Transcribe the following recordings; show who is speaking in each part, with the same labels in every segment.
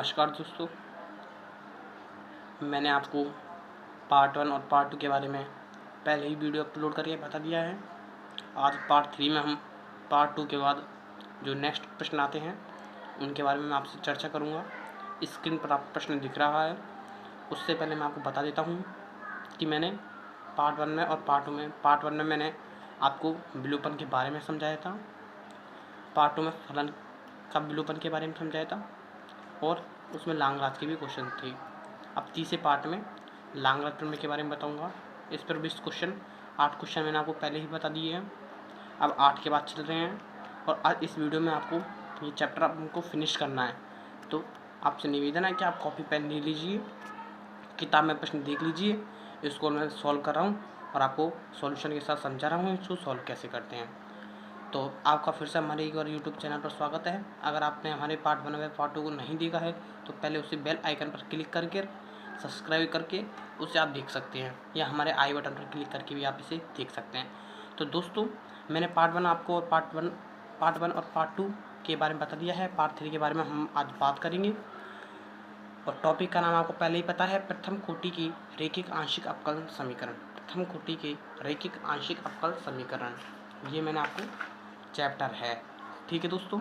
Speaker 1: नमस्कार दोस्तों, मैंने आपको पार्ट 1 और पार्ट 2 के बारे में पहले ही वीडियो अपलोड करके बता दिया है। आज पार्ट 3 में हम पार्ट 2 के बाद जो नेक्स्ट प्रश्न आते हैं उनके बारे में मैं आपसे चर्चा करूंगा। स्क्रीन पर आपको प्रश्न दिख रहा है। उससे पहले मैं आपको बता देता हूं कि मैंने पार्ट 1 में और पार्ट 1 में मैंने आपको विलोपन के बारे में समझाया था, पार्ट 2 में फलन का विलोपन के बारे में समझाया था और उसमें लांगराज के भी क्वेश्चन थे। अब तीसरे पार्ट में लांगराज प्रमेय के बारे में बताऊंगा। इस पर 20 क्वेश्चन, 8 क्वेश्चन मैंने आपको पहले ही बता दिए हैं। अब 8 के बाद चल रहे हैं और आज इस वीडियो में आपको ये चैप्टर आपको फिनिश करना है। तो आपसे निवेदन है कि आप कॉपी पेन ले लीजिए, किताब में प्रश्न देख लीजिए। इसको मैं सॉल्व कर रहा हूँ और आपको सॉल्यूशन के साथ समझा रहा हूँ इसको सॉल्व कैसे करते हैं। तो आपका फिर से हमारे एक बार यूट्यूब चैनल पर स्वागत है। अगर आपने हमारे पार्ट 1 और पार्ट 2 को नहीं देखा है तो पहले उसे बेल आइकन पर क्लिक करके सब्सक्राइब करके उसे आप देख सकते हैं, या हमारे आई बटन पर क्लिक करके भी आप इसे देख सकते हैं। तो दोस्तों, मैंने पार्ट 1 आपको और पार्ट 1 और पार्ट 2 के बारे में बता दिया है। पार्ट 3 के बारे में हम आज बात करेंगे और टॉपिक का नाम आपको पहले ही पता है, प्रथम कोटि की रैखिक आंशिक अवकलन समीकरण। प्रथम कोटि के रैखिक आंशिक अवकल समीकरण, ये मैंने आपको चैप्टर है। ठीक है दोस्तों,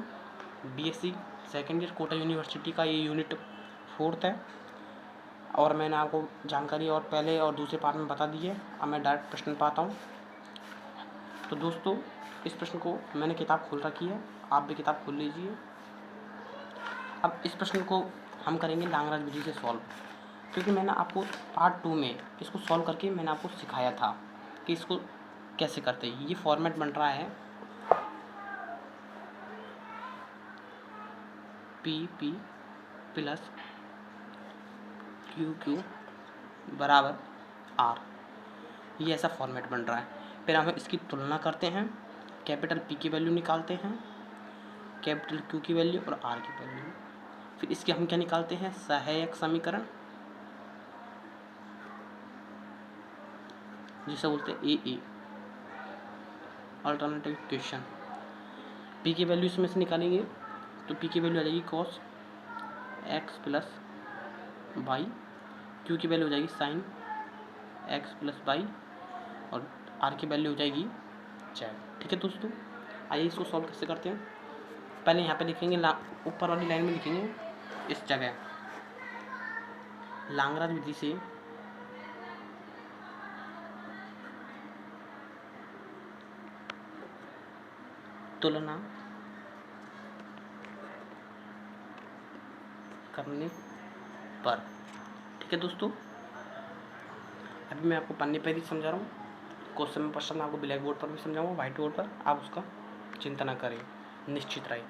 Speaker 1: BSc second year Kota university का ये यूनिट 4 है और मैंने आपको जानकारी और पहले और दूसरे पार्ट में बता दी है। अब मैं डायरेक्ट प्रश्न पाता हूँ। तो दोस्तों, इस प्रश्न को मैंने किताब खोल रखी है, आप भी किताब खोल लीजिए। अब इस प्रश्न को हम करेंगे लांगराज विधि से सॉल्व, क्योंकि मैंने आपको पार्ट 2 में इसको सॉल्व करके मैंने आपको सिखाया था कि इसको कैसे करते हैं। ये फॉर्मेट बन रहा है P प्लस Q बराबर R, ये ऐसा फॉर्मेट बन रहा है। फिर हम इसकी तुलना करते हैं, कैपिटल P की वैल्यू निकालते हैं, कैपिटल Q की वैल्यू और R की वैल्यू। फिर इसके हम क्या निकालते हैं, सहायक समीकरण, जिसे बोलते हैं AA, अल्टरनेटिव इक्वेशन। P की वैल्यू इसमें से निकालेंगे तो P की वैल्यू आ जाएगी cos x plus Y, Q की वैल्यू हो जाएगी sin x प्लस वाई और R की वैल्यू हो जाएगी z। ठीक है दोस्तों, आइए इसको सॉल्व कैसे करते हैं। पहले यहाँ पे लिखेंगे, ऊपर वाली लाइन में लिखेंगे इस जगह लांगराज विधि से तुलना करने पर। ठीक है दोस्तों, अभी मैं आपको पन्ने पर ही समझा रहा हूँ। क्वेश्चन में प्रश्न आपको ब्लैक बोर्ड पर भी समझाऊंगा, व्हाइट बोर्ड पर। आप उसका चिंता ना करें, निश्चित रहे,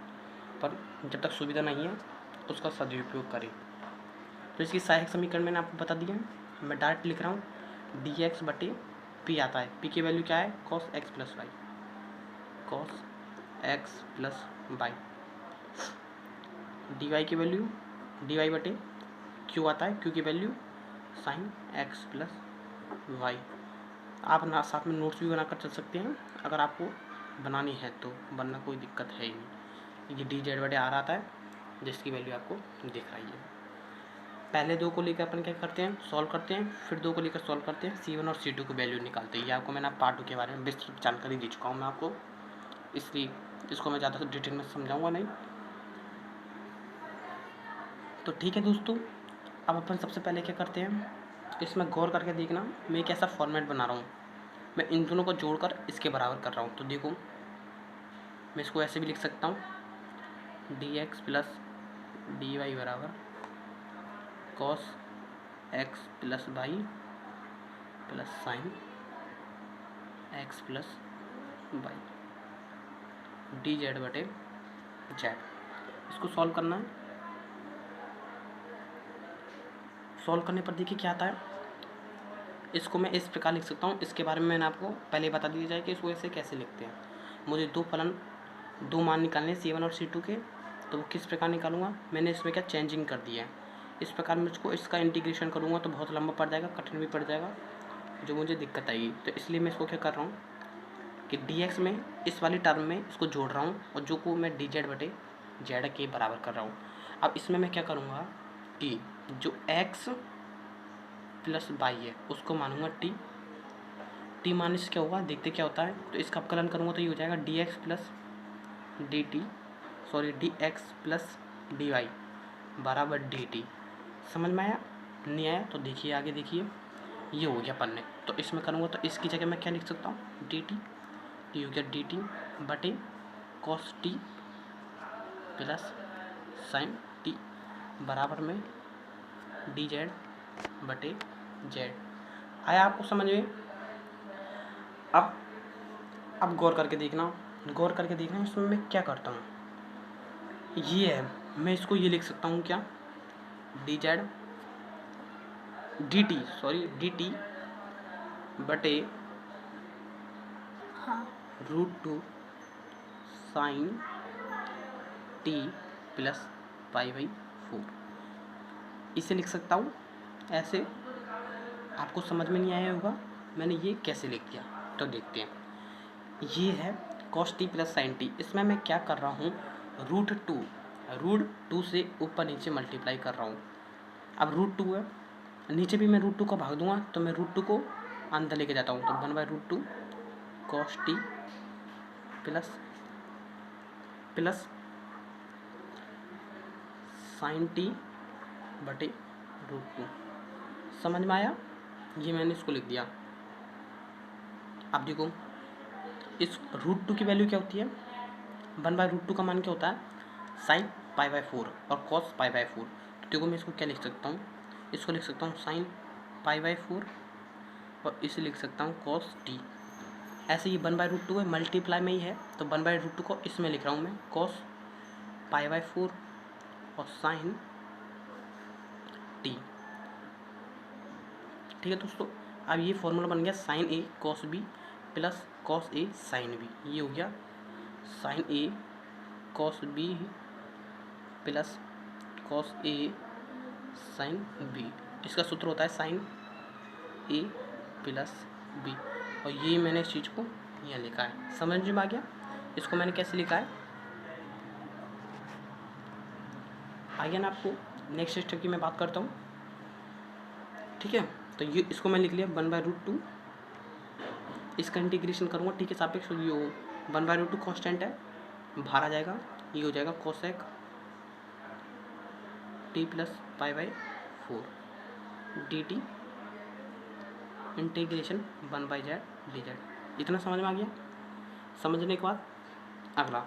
Speaker 1: पर जब तक सुविधा नहीं है उसका सदुपयोग करें। तो इसकी सहायक समीकरण मैंने आपको बता दिया है। मैं डायरेक्ट लिख रहा हूँ, dx बटे p आता है। p की वैल्यू क्या है, cos x plus Y, cos x plus Y. dy की वैल्यू dy बटे q आता है, q की value sin x plus Y. आप ना साथ में नोट्स भी बनाकर चल सकते हैं अगर आपको बनानी है तो, वरना कोई दिक्कत है ही नहीं। ये dz बटे r आता है, जिसकी वैल्यू आपको दिख रही है। पहले 2 को लेकर अपन क्या करते हैं, सॉल्व करते हैं, फिर 2 को लेकर सॉल्व करते हैं, C1 और C2 की वैल्यू निकालते हैं। ये आपको मैंने पार्ट 2 के बारे में विस्तृत जानकारी दे चुका हूँ मैं आपको, इसलिए इसको मैं ज़्यादा डिटेल में समझाऊंगा नहीं। तो ठीक है दोस्तों, अब अपन सबसे पहले क्या करते हैं, इसमें गौर करके देखना, मैं एक ऐसा फॉर्मेट बना रहा हूँ, मैं इन दोनों को जोड़कर इसके बराबर कर रहा हूँ। तो देखो, मैं इसको ऐसे भी लिख सकता हूँ, dx प्लस dy बराबर cos x plus Y plus sine x plus Y dz बटे z। इसको सॉल्व करना है। सॉल्व करने पर देखिए क्या आता है। इसको मैं इस प्रकार लिख सकता हूँ, इसके बारे में मैंने आपको पहले बता दिया जाए कि इसको ऐसे कैसे लिखते हैं। मुझे दो मान निकालने C1 और C2 के, तो वो किस प्रकार निकालूंगा, मैंने इसमें क्या चेंजिंग कर दिया है। इस प्रकार मुझको इसका इंटीग्रेशन करूँगा तो बहुत लंबा पड़ जाएगा, कठिन भी पड़ जाएगा, जो मुझे दिक्कत आएगी। तो इसलिए मैं इसको क्या कर रहा हूँ कि dx में इस वाली टर्म में इसको जोड़ रहा हूँ और जो को मैं dz बटे z के बराबर कर रहा हूँ। अब इसमें मैं क्या करूँगा, टी, जो एक्स प्लस वाई है उसको मानूंगा टी। टी मानने से क्या होगा, देखते क्या होता है। तो इसका अपकलन करूँगा तो ये हो जाएगा D X plus D T, sorry D X plus D Y बराबर डी टी। समझ में आया? नहीं आया तो देखिए आगे, देखिए ये हो गया पन्ने। तो इसमें करूँगा तो इसकी जगह मैं क्या लिख सकता हूँ, डी टी। टी हो गया डी टी बटे cos T plus sign T बराबर में डी जेड बटे जेड। आया आपको समझ में? अब गौर करके देखना, इसमें मैं क्या करता हूँ। ये है, मैं इसको ये लिख सकता हूँ क्या, D Z D T, sorry D T बटे √2 साइन टी प्लस π/4। इसे लिख सकता हूँ ऐसे। आपको समझ में नहीं आया होगा मैंने ये कैसे लिख दिया, तो देखते हैं। ये है cos t plus sign T. इसमें मैं क्या कर रहा हूँ, √2 से ऊपर नीचे मल्टीप्लाई कर रहा हूँ। अब √2 है, नीचे भी मैं √2 को भाग दूंगा तो मैं √2 को अंदर लेके जाता हूँ। तो 1/√2 cos t plus sign T बटे √2। समझ में आया? ये मैंने इसको लिख दिया। अब देखो इस √2 की वैल्यू क्या होती है, 1/√2 का मान क्या होता है, साइन π/4 और cos π/4। तो देखो मैं इसको क्या लिख सकता हूँ, इसको लिख सकता हूँ साइन π/4 और इसे लिख सकता हूँ cos t। ऐसे ही 1/√2 है, मल्टीप्लाई में ही है, तो 1/√2 को इसमें लिख रहा हूँ मैं cos π/4 और साइन t। ठीक है दोस्तों, अब ये फॉर्मूला बन गया sine A cos b plus cos a sine b। ये हो गया sine A cos b plus cos a sine b। इसका सूत्र होता है साइन a प्लस b, और ये मैंने इस चीज़ को यहाँ लिखा है। समझ में आ गया? इसको मैंने कैसे लिखा है, आ गया ना आपको? नेक्स्ट स्टेप की मैं बात करता हूँ। ठीक है, तो ये इसको मैं लिख लिया 1/√2। इसका इंटीग्रेशन करूँगा टी के सापेक्ष, तो ये 1/√2 कांस्टेंट है, बाहर आ जाएगा, ये हो जाएगा cosec t plus π/4 d t integration 1/z dz। इतना समझ में आ गया? समझने के बाद अगला,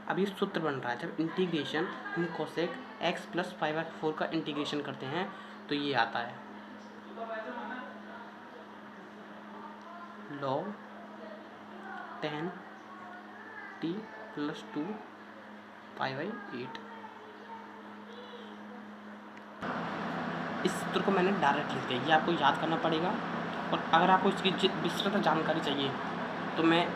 Speaker 1: अब ये सूत्र बन रहा है, जब इंटीग्रेशन हम कोसेक x प्लस π/4 का इंटीग्रेशन करते हैं तो ये आता है log 10 t प्लस 2 π/8। इस सूत्र को मैंने डायरेक्ट लिख दिया, ये आपको याद करना पड़ेगा। और अगर आपको इसकी विस्तृत जानकारी चाहिए तो मैं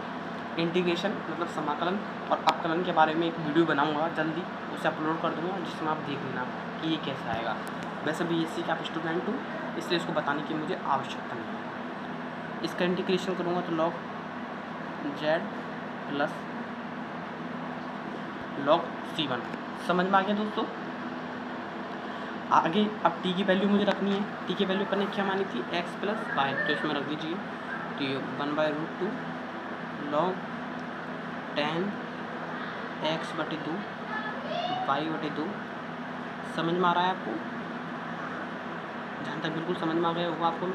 Speaker 1: इंटीग्रेशन मतलब समाकलन और अपकलन के बारे में एक वीडियो बनाऊंगा जल्दी, उसे अपलोड कर दूंगा, जिसमें आप देख लेना कि ये कैसे आएगा। वैसे बीएससी का स्टूडेंट हूँ, इसलिए इसको बताने की मुझे आवश्यकता नहीं है। इसका इंटीग्रेशन करूँगा तो log z plus log c1। समझ में आ गया दोस्तों? आगे अब t की वैल्यू मुझे रखनी है। t की वैल्यू करने क्या मानी थी, x प्लस वाई, तो इसमें रख दीजिए। तो ये 1/√2 log 10 x/2 y/2। समझ में आ रहा है आपको? जहाँ तक बिल्कुल समझ में आ गया होगा आपको,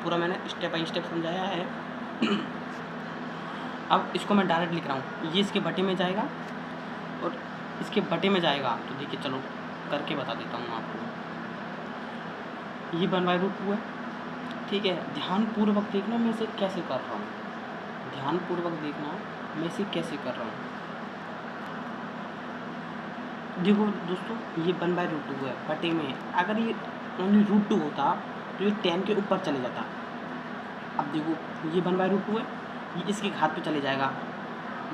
Speaker 1: पूरा मैंने स्टेप बाई स्टेप समझाया है। अब इसको मैं डायरेक्ट लिख रहा हूँ, ये इसके बटे में जाएगा और इसके बटे में जाएगा। तो देखिए चलो करके बता देता हूँ आपको। ये 1/√2 है, ठीक है। ध्यानपूर्वक देखना मैं इसे कैसे कर रहा हूँ, ध्यानपूर्वक देखना मैं इसे कैसे कर रहा हूँ। देखो दोस्तों, ये 1/√2 है, बटे में। अगर ये ओनली √2 होता तो ये 10 के ऊपर चले जाता। अब देखो ये 1/√2 है, ये इसकी घात पे चले जाएगा।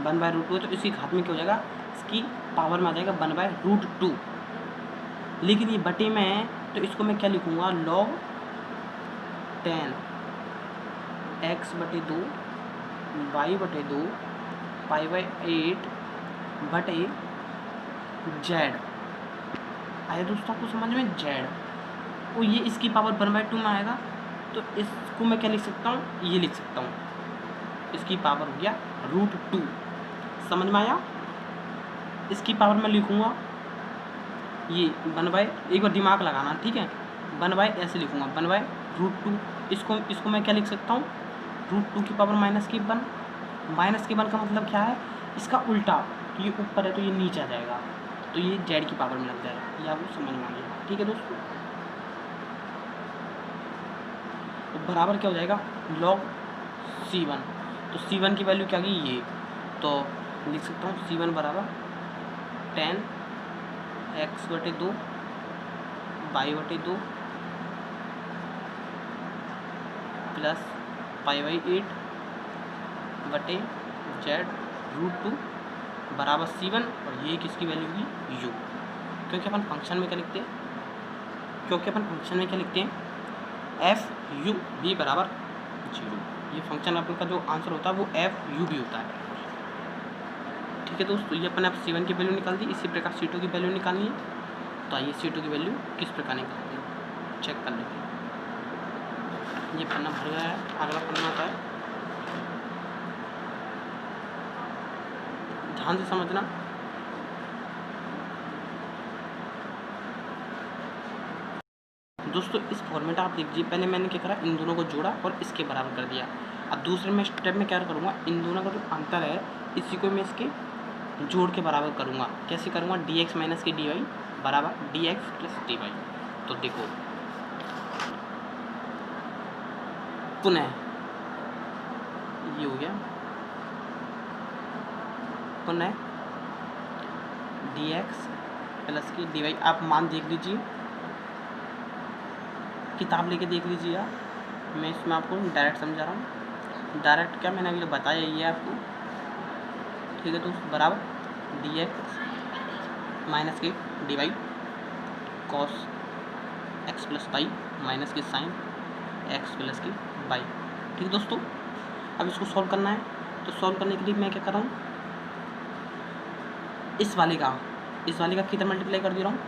Speaker 1: 1/√2 है तो इसकी घात में क्या हो जाएगा, इसकी पावर में आ जाएगा 1/√2। लेकिन ये बटे में है तो इसको मैं क्या लिखूँगा, log 10 x/2 y/2 π/8 बटे z। आया दोस्तों आपको समझ में, जेड, और ये इसकी पावर 1/2 में आएगा, तो इसको मैं क्या लिख सकता हूँ, ये लिख सकता हूँ, इसकी पावर हो गया √2। समझ में आया? इसकी पावर मैं लिखूँगा ये 1/, एक बार दिमाग लगाना, ठीक है, 1/, ऐसे लिखूँगा 1/√2। इसको मैं क्या लिख सकता हूँ, √2 की पावर -1। -1 का मतलब क्या है, इसका उल्टा, तो ये ऊपर है तो ये नीचे आ जाएगा, तो ये जेड की पावर में लग जाएगा। ये आपको समझ में आ गया, ठीक है दोस्तों। तो बराबर क्या हो जाएगा, log C1। तो C1 की वैल्यू क्या गई, ये, तो लिख सकता हूँ C1 बराबर 10x/2 y/2 प्लस π/8 बटे z√2 बराबर C1, और ये किसकी वैल्यू होगी, u, क्योंकि अपन फंक्शन में क्या लिखते हैं, f(u)v बराबर 0। ये फंक्शन अपन का जो आंसर होता है वो f(u)v होता है, ठीक है दोस्तों। ये अपन अब C1 की वैल्यू निकाल दी, इसी प्रकार C2 की वैल्यू निकालनी है। तो आइए C2 की वैल्यू किस प्रकार निकालते हैं, चेक कर लेते हैं। ये पन्ना भर गया है, अगला पन्ना आता है, ध्यान से समझना। दोस्तों इस फॉर्मेट आप देख लीजिए, पहले मैंने क्या करा, इन दोनों को जोड़ा और इसके बराबर कर दिया। अब दूसरे में स्टेप में क्या करूँगा, इन दोनों का जो अंतर है इसी को मैं इसके जोड़ के बराबर करूँगा। कैसे करूँगा, dx माइनस के dy बराबर dx प्लस dy। तो देखो पुनः ये हो गया, पुनः dx प्लस की dy। आप मान देख लीजिए, किताब लेके देख लीजिए आप, मैं इसमें आपको डायरेक्ट समझा रहा हूँ। डायरेक्ट क्या, मैंने अभी बताया ही है आपको, ठीक है दोस्त, बराबर dx माइनस के dy cos x plus y minus के साइन x प्लस की y, ठीक है दोस्तों। अब इसको सॉल्व करना है, तो सॉल्व करने के लिए मैं क्या कर रहा हूँ, इस वाले का किधर मल्टीप्लाई कर दे रहा हूँ,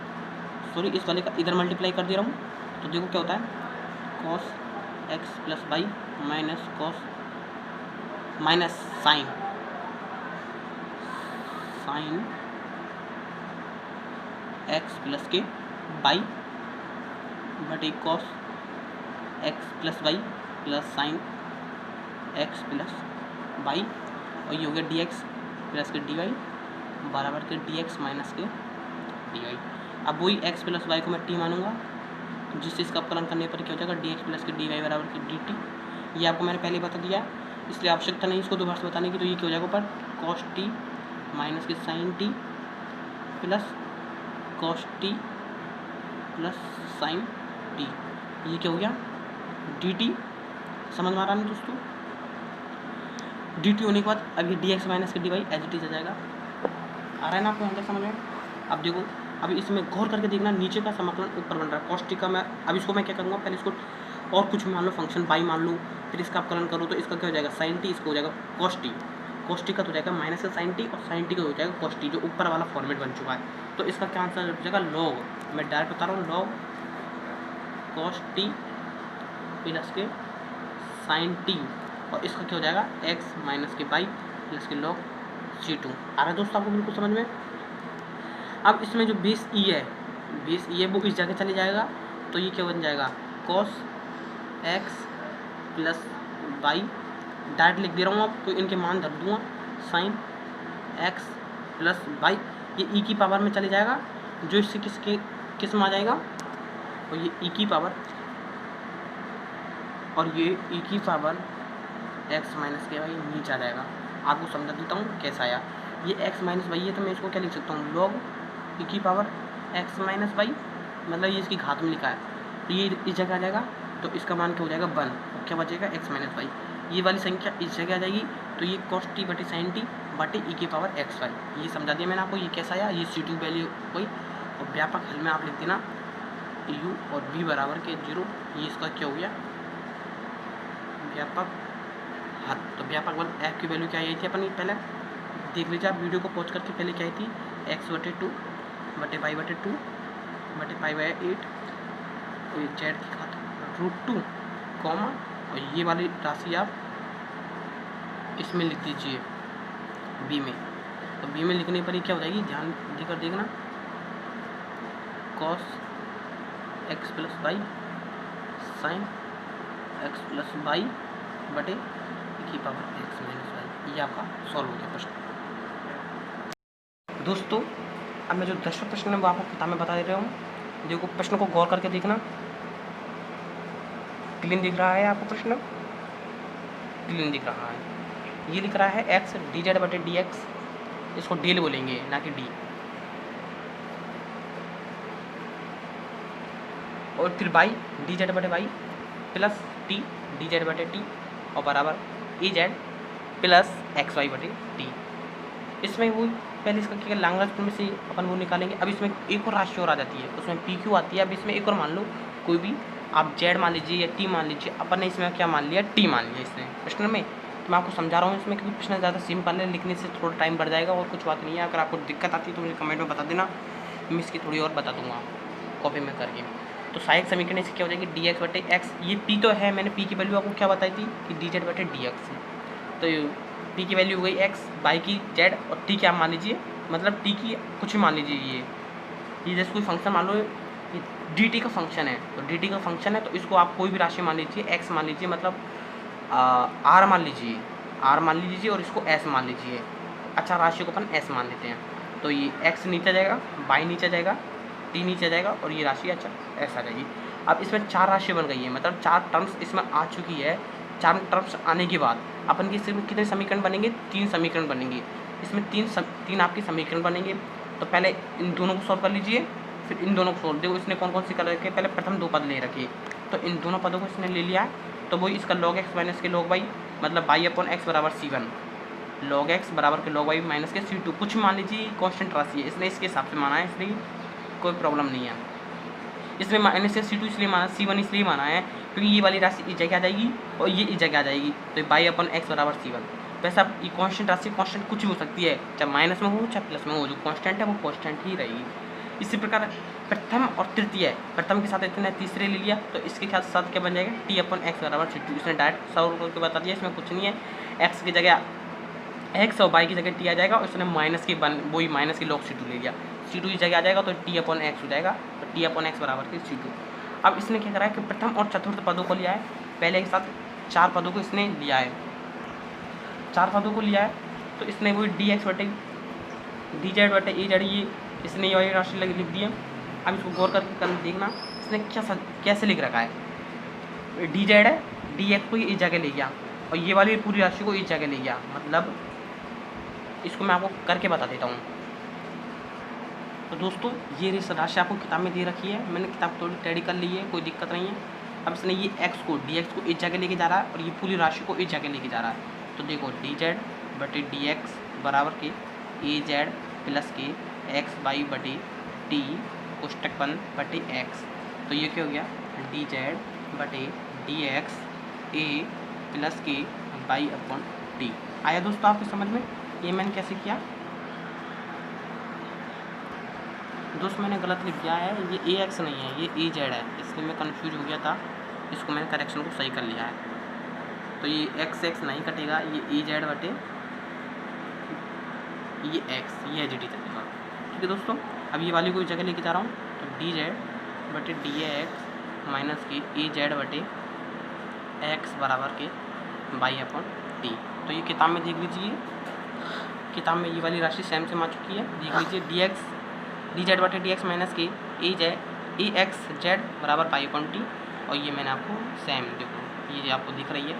Speaker 1: सॉरी इस वाले का इधर मल्टीप्लाई कर दे रहा हूँ। तो देखो क्या होता है, cos x plus y minus cos minus sine x plus के y बटे cos x plus y plus sine x plus y, और ये हो गया dx प्लस के dy बराबर के dx माइनस के dy। अब वही x प्लस y को मैं t मानूंगा, जिससे इसका अपकलन करने पर क्या हो जाएगा, dx प्लस के dy बराबर के dt। ये आपको मैंने पहले बता दिया, इसलिए आवश्यकता नहीं इसको दोबारा से बताने की। तो ये क्या हो जाएगा ऊपर cos t माइनस के sine t plus cos t plus sine t, ये क्या हो गया dt। समझ में आ रहा है दोस्तों, dt होने के बाद अब ये dx माइनस के dy एज इट इज आ जाएगा। आ रहा है ना आपको अंदर समझ में? अब देखो, अभी इसमें गौर करके देखना, नीचे का समाकलन ऊपर बन रहा है cos t का। मैं अब इसको मैं क्या करूँगा, पहले इसको और कुछ मान लो फंक्शन y मान लो, फिर इसका अपकलन करो, तो इसका क्या हो जाएगा sin t, इसको हो जाएगा cos t, cos t का तो हो जाएगा माइनस का sin t, और sin t का हो जाएगा cos t, जो ऊपर वाला फॉर्मेट बन चुका है। तो इसका क्या आंसर हो जाएगा, log, मैं डायरेक्ट बता रहा हूँ, log cos t प्लस के sin t, और इसका क्या हो जाएगा x माइनस के y प्लस के log c2। आ रहा है दोस्तों आपको बिल्कुल समझ में? अब इसमें जो बेस ई है वो इस जगह चले जाएगा, तो ये क्या बन जाएगा cos x plus y, direct लिख दे रहा हूँ आप, तो इनके मान धर दूँगा, साइन x प्लस y, ये e की पावर में चले जाएगा, जो इससे किस में आ जाएगा, और ये e की पावर, और ये e की पावर x माइनस के y नीचे आ जाएगा। आपको समझा देता हूँ कैसा आया। ये x माइनस y है, तो मैं इसको क्या लिख सकता हूँ, log e की पावर x माइनस y, मतलब ये इसकी घात में लिखा है, तो ये इस जगह आ जाएगा, तो इसका मान क्या हो जाएगा 1, और क्या बचेगा x माइनस y, ये वाली संख्या इस जगह आ जाएगी, तो ये cos t बटे sin t बटे e की पावर x y। ये समझा दिया मैंने आपको, ये कैसा आया, ये C2 वैल्यू हुई। और व्यापक हल में आप लिख देना u और v बराबर के 0, ये इसका क्या हो गया व्यापक हल। तो व्यापक बल f की वैल्यू क्या आई थी अपन पहले देख लीजिए आप वीडियो को पॉज करके, पहले क्या आई थी x/2 बटे y/2 बटे पाई बाय 8, और ये जेड की खातिर √2 कॉमा, और ये वाली राशि आप इसमें लिख दीजिए बी में। तो बी में लिखने पर ये क्या हो जाएगी, ध्यान देकर देखना, cos x plus y sine x plus y बटे की पावर x माइनस वाई। ये आपका सॉल्व हो गया प्रश्न। दोस्तों अब मैं जो 10वां प्रश्न है वो आपको किताब में बता दे रहा हूँ। देखो प्रश्न को गौर करके देखना, क्लीन दिख रहा है आपको प्रश्न, क्लीन दिख रहा है। ये लिख रहा है x डी जेड बटे डी एक्स, इसको डील बोलेंगे ना कि डी, और फिर बाई डी जेड बटे y plus t d z बटे टी, और बराबर e z plus x y बटे टी। इसमें वो पहले इसका क्या लैग्रेंज में से अपन वो निकालेंगे। अब इसमें एक और राशि और आ जाती है, उसमें पी क्यू आती है। अब इसमें एक और मान लो कोई भी, आप जेड मान लीजिए या टी मान लीजिए, अपन ने इसमें क्या मान लिया, टी मान लिया इसमें प्रश्न में। तो मैं आपको समझा रहा हूँ इसमें, क्योंकि प्रश्न ज़्यादा सिंपल है, लिखने से थोड़ा टाइम बढ़ जाएगा और कुछ बात नहीं है। अगर आपको दिक्कत आती है तो मुझे कमेंट में बता देना, मैं इसकी थोड़ी और बता दूंगा कॉपी में करके। तो सहायक समीकरण इसकी क्या हो जाएगी, डी एक्स बटे एक्स, ये पी तो है, मैंने पी की वैल्यू आपको क्या बताई थी कि डी जेड बटे डी एक्स। तो पी की वैल्यू हो गई एक्स, बाई की जेड, और टी क्या मान लीजिए, मतलब टी की कुछ भी मान लीजिए। ये जैसे कोई फंक्शन मान लो, डी टी का फंक्शन है, तो डी टी का फंक्शन है तो इसको आप कोई भी राशि मान लीजिए, एक्स मान लीजिए, मतलब आर मान लीजिए, आर मान लीजिए, और इसको एस मान लीजिए। अच्छा राशि को अपन एस मान लेते हैं। तो ये एक्स नीचे जाएगा, बाई नीचे जाएगा, टी नीचे जाएगा, और ये राशि अच्छा एस आ जाएगी। अब इसमें 4 राशि बन गई है, मतलब 4 टर्म्स इसमें आ चुकी है। 4 टर्म्स आने के बाद अपन की इसमें कितने समीकरण बनेंगे, 3 समीकरण बनेंगे। इसमें 3 आपके समीकरण बनेंगे। तो पहले इन दोनों को सॉल्व कर लीजिए, फिर इन दोनों को सॉल्व। देखो इसने कौन कौन सी कर रखे, पहले प्रथम 2 पद ले रखे, तो इन दोनों पदों को इसने ले लिया है। तो वही इसका log x माइनस के log y, मतलब y अपॉन x बराबर C1, log x बराबर के log y माइनस के C2, कुछ मान लीजिए कांस्टेंट राशि है, इसने इसके हिसाब से माना है, इसलिए कोई प्रॉब्लम नहीं है। इसमें माइनस के C2 इसलिए माना, C1 इसलिए माना है क्योंकि ये वाली राशि इस जगह आ जाएगी और ये इस जगह आ जाएगी। तो y अपॉन x बराबर C1। वैसे अब ये कांस्टेंट राशि कांस्टेंट कुछ भी हो सकती है, चाहे माइनस में हो चाहे प्लस में हो, जो कांस्टेंट है वो कांस्टेंट ही रहेगी। इसी प्रकार प्रथम और तृतीय, प्रथम के साथ इतने तीसरे ले लिया, तो इसके साथ क्या बन जाएगा, टी अपॉन एक्स बराबर C2। इसने डायरेक्ट सॉल्व करके बता दिया, इसमें कुछ नहीं है। एक्स की जगह एक्स और वाई की जगह टी आ जाएगा, और इसने माइनस की वही माइनस की log C2 ले लिया, C2 की जगह आ जाएगा, तो टी अपॉन एक्स हो जाएगा, तो टी अपॉन एक्स बराबर के C2। अब इसने क्या करा है कि प्रथम और चतुर्थ पदों को लिया है, पहले के साथ 4 पदों को इसने लिया है, 4 पदों को लिया है। तो इसने वही डी एक्स बटे डी जेड बटे ए जेड, ये इसने ये राशि लिख दी है। अब इसको गौर करके कर देखना, इसने कैसे लिख रखा है, डी जेड है, डी एक्स को इस जगह ले गया, और ये वाली पूरी राशि को इस जगह ले गया। मतलब इसको मैं आपको करके बता देता हूँ। तो दोस्तों ये राशि आपको किताब में दे रखी है, मैंने किताब थोड़ी रेडी कर ली है, कोई दिक्कत नहीं है। अब इसने ये एक्स को डी एक्स को इस जगह लेके जा रहा है, और ये पूरी राशि को इस जगह लेके जा रहा है। तो देखो डी जेड बटे डी एक्स बराबर के ए जेड प्लस के एक्स वाई बटे टी कोष्टक बंद बटे एक्स। तो ये क्या हो गया, डी जेड बटे डी एक्स ए प्लस के वाई अपॉन टी। आया दोस्तों आपके समझ में, ये मैंने कैसे किया। दोस्त मैंने गलत लिख दिया है, ये ए एक्स नहीं है, ये ए जेड है, इसलिए मैं कंफ्यूज हो गया था, इसको मैंने करेक्शन को सही कर लिया है। तो ये एक्स एक्स नहीं कटेगा, ये ए जेड बटे ये एक्स, ये एच डी कटेगा। ठीक है दोस्तों, अब ये वाली कोई जगह लेके जा रहा हूँ, तो डी जेड बटे डी एक्स माइनस के ए जेड बटे एक्स बराबर के बाई अपॉन टी। तो ये किताब में देख लीजिए, किताब में ये वाली राशि सेम सेम आ चुकी है, देख लीजिए डी एक्स डी जेड बटे डी एक्स माइनस के ए एक्स जेड बराबर बाई अपॉन टी, और ये मैंने आपको सेम देखो ये आपको दिख रही है।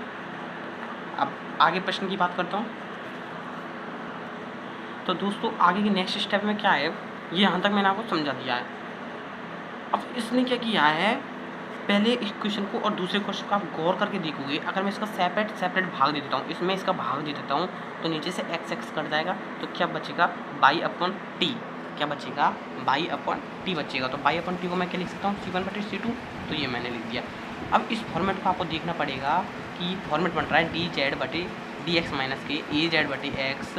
Speaker 1: अब आगे प्रश्न की बात करता हूँ। तो दोस्तों आगे के नेक्स्ट स्टेप में क्या है, ये यहाँ तक मैंने आपको समझा दिया है। अब इसने क्या किया है, पहले इस क्वेश्चन को और दूसरे क्वेश्चन को आप गौर करके देखोगे, अगर मैं इसका सेपरेट भाग दे देता हूँ, इसमें इसका भाग दे देता हूँ, तो नीचे से एक्स एक्स कट जाएगा, तो क्या बचेगा बाई अपॉन टी, क्या बचेगा बाई अपॉन टी बचेगा। तो बाई अपॉन टी को मैं क्या लिख सकता हूँ, C1 बटे C2, तो ये मैंने लिख दिया। अब इस फॉर्मेट को आपको देखना पड़ेगा कि फॉर्मेट बन रहा है डी जेड बटे डी एक्स माइनस के ए जेड बटे एक्स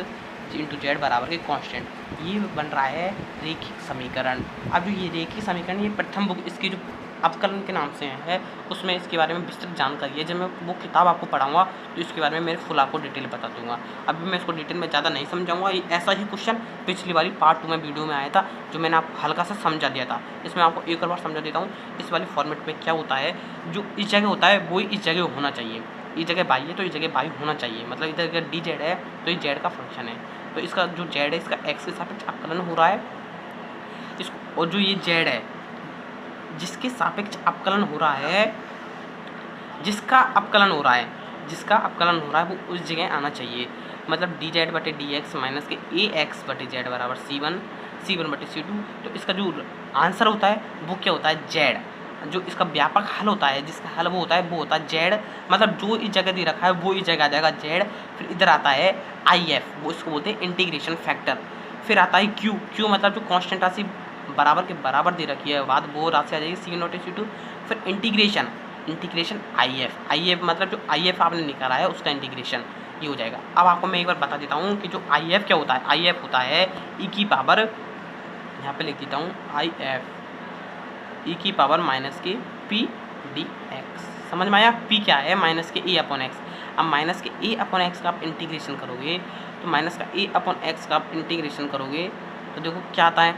Speaker 1: इंटू जेड बराबर के कांस्टेंट। ये बन रहा है रेखिक समीकरण। अब जो ये रेखिक समीकरण, ये प्रथम बुक इसकी जो अवकलन के नाम से है, उसमें इसके बारे में विस्तृत जानकारी है। जब मैं वो किताब आपको पढ़ाऊंगा तो इसके बारे में मैं फुल आपको डिटेल बता दूंगा। अभी मैं इसको डिटेल में ज़्यादा नहीं समझाऊंगा। ये ऐसा ही क्वेश्चन पिछली वाली पार्ट 2 में वीडियो में आया था, जो मैंने आपको हल्का सा समझा दिया था। इसमें आपको एक और बार समझा देता हूँ। इस वाली फॉर्मेट में क्या होता है, जो इस जगह होता है वो इस जगह होना चाहिए। इस जगह बाई है तो इस जगह बाई होना चाहिए, मतलब इधर अगर डी जेड है तो ये जेड का फंक्शन है। तो इसका जो जेड है इसका एक्स के सापेक्ष अवकलन हो रहा है इसको, और जो ये जेड है जिसके सापेक्ष अवकलन हो रहा है, जिसका अवकलन हो रहा है वो उस जगह आना चाहिए। मतलब डी जेड बटे डी एक्स माइनस के ए एक्स बटे जेड बराबर C1 बटे C2। तो इसका जो आंसर होता है वो क्या होता है, जेड। जो इसका व्यापक हल होता है, जिसका हल वो होता है जेड। मतलब जो इस जगह दे रखा है वो इस जगह आ जाएगा जेड। फिर इधर आता है IF, वो इसको बोलते हैं इंटीग्रेशन फैक्टर। फिर आता है Q मतलब जो कांस्टेंट राशि बराबर के बराबर दे रखी है, बाद वो राशि आ जाएगी C1 बटे C2। फिर इंटीग्रेशन IF मतलब जो IF आपने निकाला है उसका इंटीग्रेशन ये हो जाएगा। अब आपको मैं एक बार बता देता हूँ कि जो IF क्या होता है। IF होता है e की पावर, यहाँ पे लिख देता हूँ IF e की पावर माइनस के P dx। समझ में आया। P क्या है, माइनस के A अपॉन एक्स। अब माइनस के A अपॉन एक्स का आप इंटीग्रेशन करोगे तो माइनस का A अपॉन एक्स का आप इंटीग्रेशन करोगे तो देखो क्या आता है,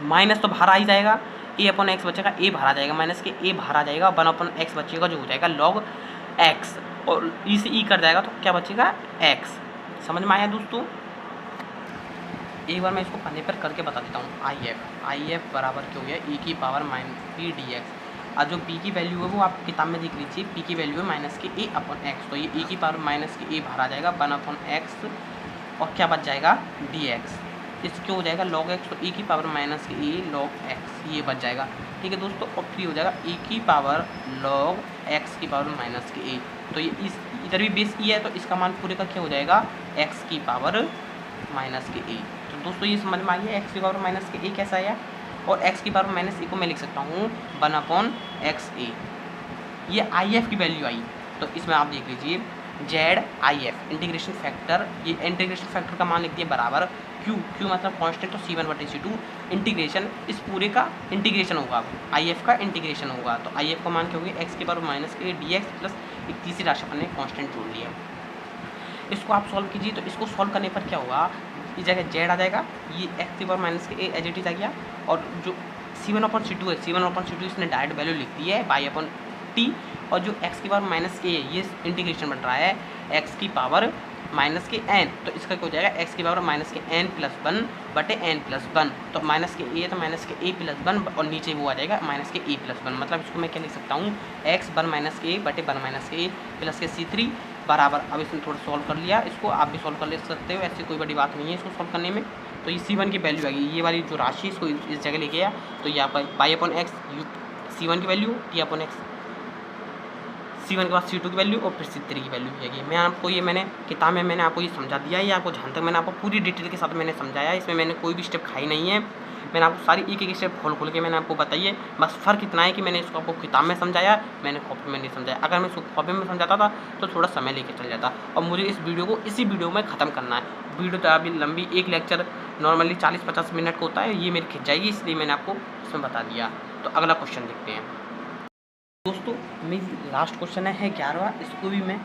Speaker 1: माइनस तो बाहर आ ही जाएगा, A अपॉन एक्स बचेगा, A बाहर आ जाएगा, माइनस के A बाहर आ जाएगा, 1 अपॉन एक्स बचेगा जो हो जाएगा log x, और E से E कर जाएगा तो क्या बचेगा, x। समझ में आया दोस्तों। एक बार मैं इसको पन्ने पर करके बता देता हूँ। IF बराबर क्या हो गया, e की पावर माइनस P dx। और जो P की वैल्यू है वो आप किताब में देख लीजिए। P की वैल्यू है माइनस के A अपॉन एक्स, तो ये e की पावर माइनस के A बाहर आ जाएगा, 1 अपॉन एक्स, और क्या बच जाएगा dx। इसको हो जाएगा log x, तो e की पावर माइनस के A log x ये बच जाएगा। ठीक है दोस्तों। और फिर हो जाएगा e की पावर log x की पावर माइनस के A। तो ये इस इधर भी बेस e है तो इसका मान पूरे का क्या हो जाएगा, x की पावर माइनस के A। तो दोस्तों ये समझ में आई है x की पावर माइनस के A कैसा है। और x की पावर माइनस ए को मैं लिख सकता हूँ 1 अपॉन एक्स ए। ये IF की वैल्यू आई। तो इसमें आप देख लीजिए जेड IF इंटीग्रेशन फैक्टर, ये इंटीग्रेशन फैक्टर का मान लिख दिए बराबर Q मतलब कांस्टेंट, तो C1 बटे C2 इंटीग्रेशन, इस पूरे का इंटीग्रेशन होगा, IF का इंटीग्रेशन होगा। तो IF का मान क्या होगा, x की पावर माइनस के dx प्लस एक तीसरी राशि अपने कांस्टेंट जोड़ लिया। इसको आप सॉल्व कीजिए तो इसको सॉल्व करने पर क्या होगा, इस जगह जेड आ जाएगा, ये एक्स की पावर माइनस के एज इट इज आ गया, और जो C1 अपॉन C2 है, C1 अपॉन C2 इसने डायरेक्ट वैल्यू लिख दी है बाई अपॉन टी, और जो x की पावर माइनस के ये इंटीग्रेशन बन रहा है x की पावर माइनस के n, तो इसका क्या हो जाएगा x की पावर माइनस के n प्लस 1 बटे n प्लस 1। तो माइनस के a तो माइनस के a प्लस 1, और नीचे वो आ जाएगा माइनस के a प्लस 1। मतलब इसको मैं क्या लिख सकता हूँ, x 1 माइनस के a बटे 1 माइनस के a प्लस के C3 बराबर। अब इसने थोड़ा सॉल्व कर लिया, इसको आप भी सॉल्व कर ले सकते हो, ऐसी कोई बड़ी बात नहीं है इसको सॉल्व करने में। तो ये C1 की वैल्यू आएगी, ये वाली जो राशि इसको इस जगह लेके आया, तो ये आपका बाई अपॉन एक्स C1 की value, T upon x C1 के बाद C2 की वैल्यू, और फिर C3 की वैल्यू आएगी। मैं आपको ये मैंने किताब में मैंने आपको ये समझा दिया है, आपको जहाँ तक मैंने आपको पूरी डिटेल के साथ मैंने समझाया, इसमें मैंने कोई भी स्टेप खाई नहीं है, मैंने आपको सारी एक एक स्टेप खोल के मैंने आपको बताई है। बस फ़र्क इतना है कि मैंने इसको आपको किताब में समझाया, मैंने कॉपी में नहीं समझाया। अगर मैं इसको कॉपी में समझाता था तो थोड़ा समय लेके चल जाता, और मुझे इस वीडियो को इसी वीडियो में ख़त्म करना है। वीडियो तो अभी लंबी, एक लेक्चर नॉर्मली 40-50 मिनट का होता है, ये मेरी खिंच जाएगी, इसलिए मैंने आपको इसमें बता दिया। तो अगला क्वेश्चन देखते हैं दोस्तों। मेरी लास्ट क्वेश्चन है 11वां, इसको भी मैं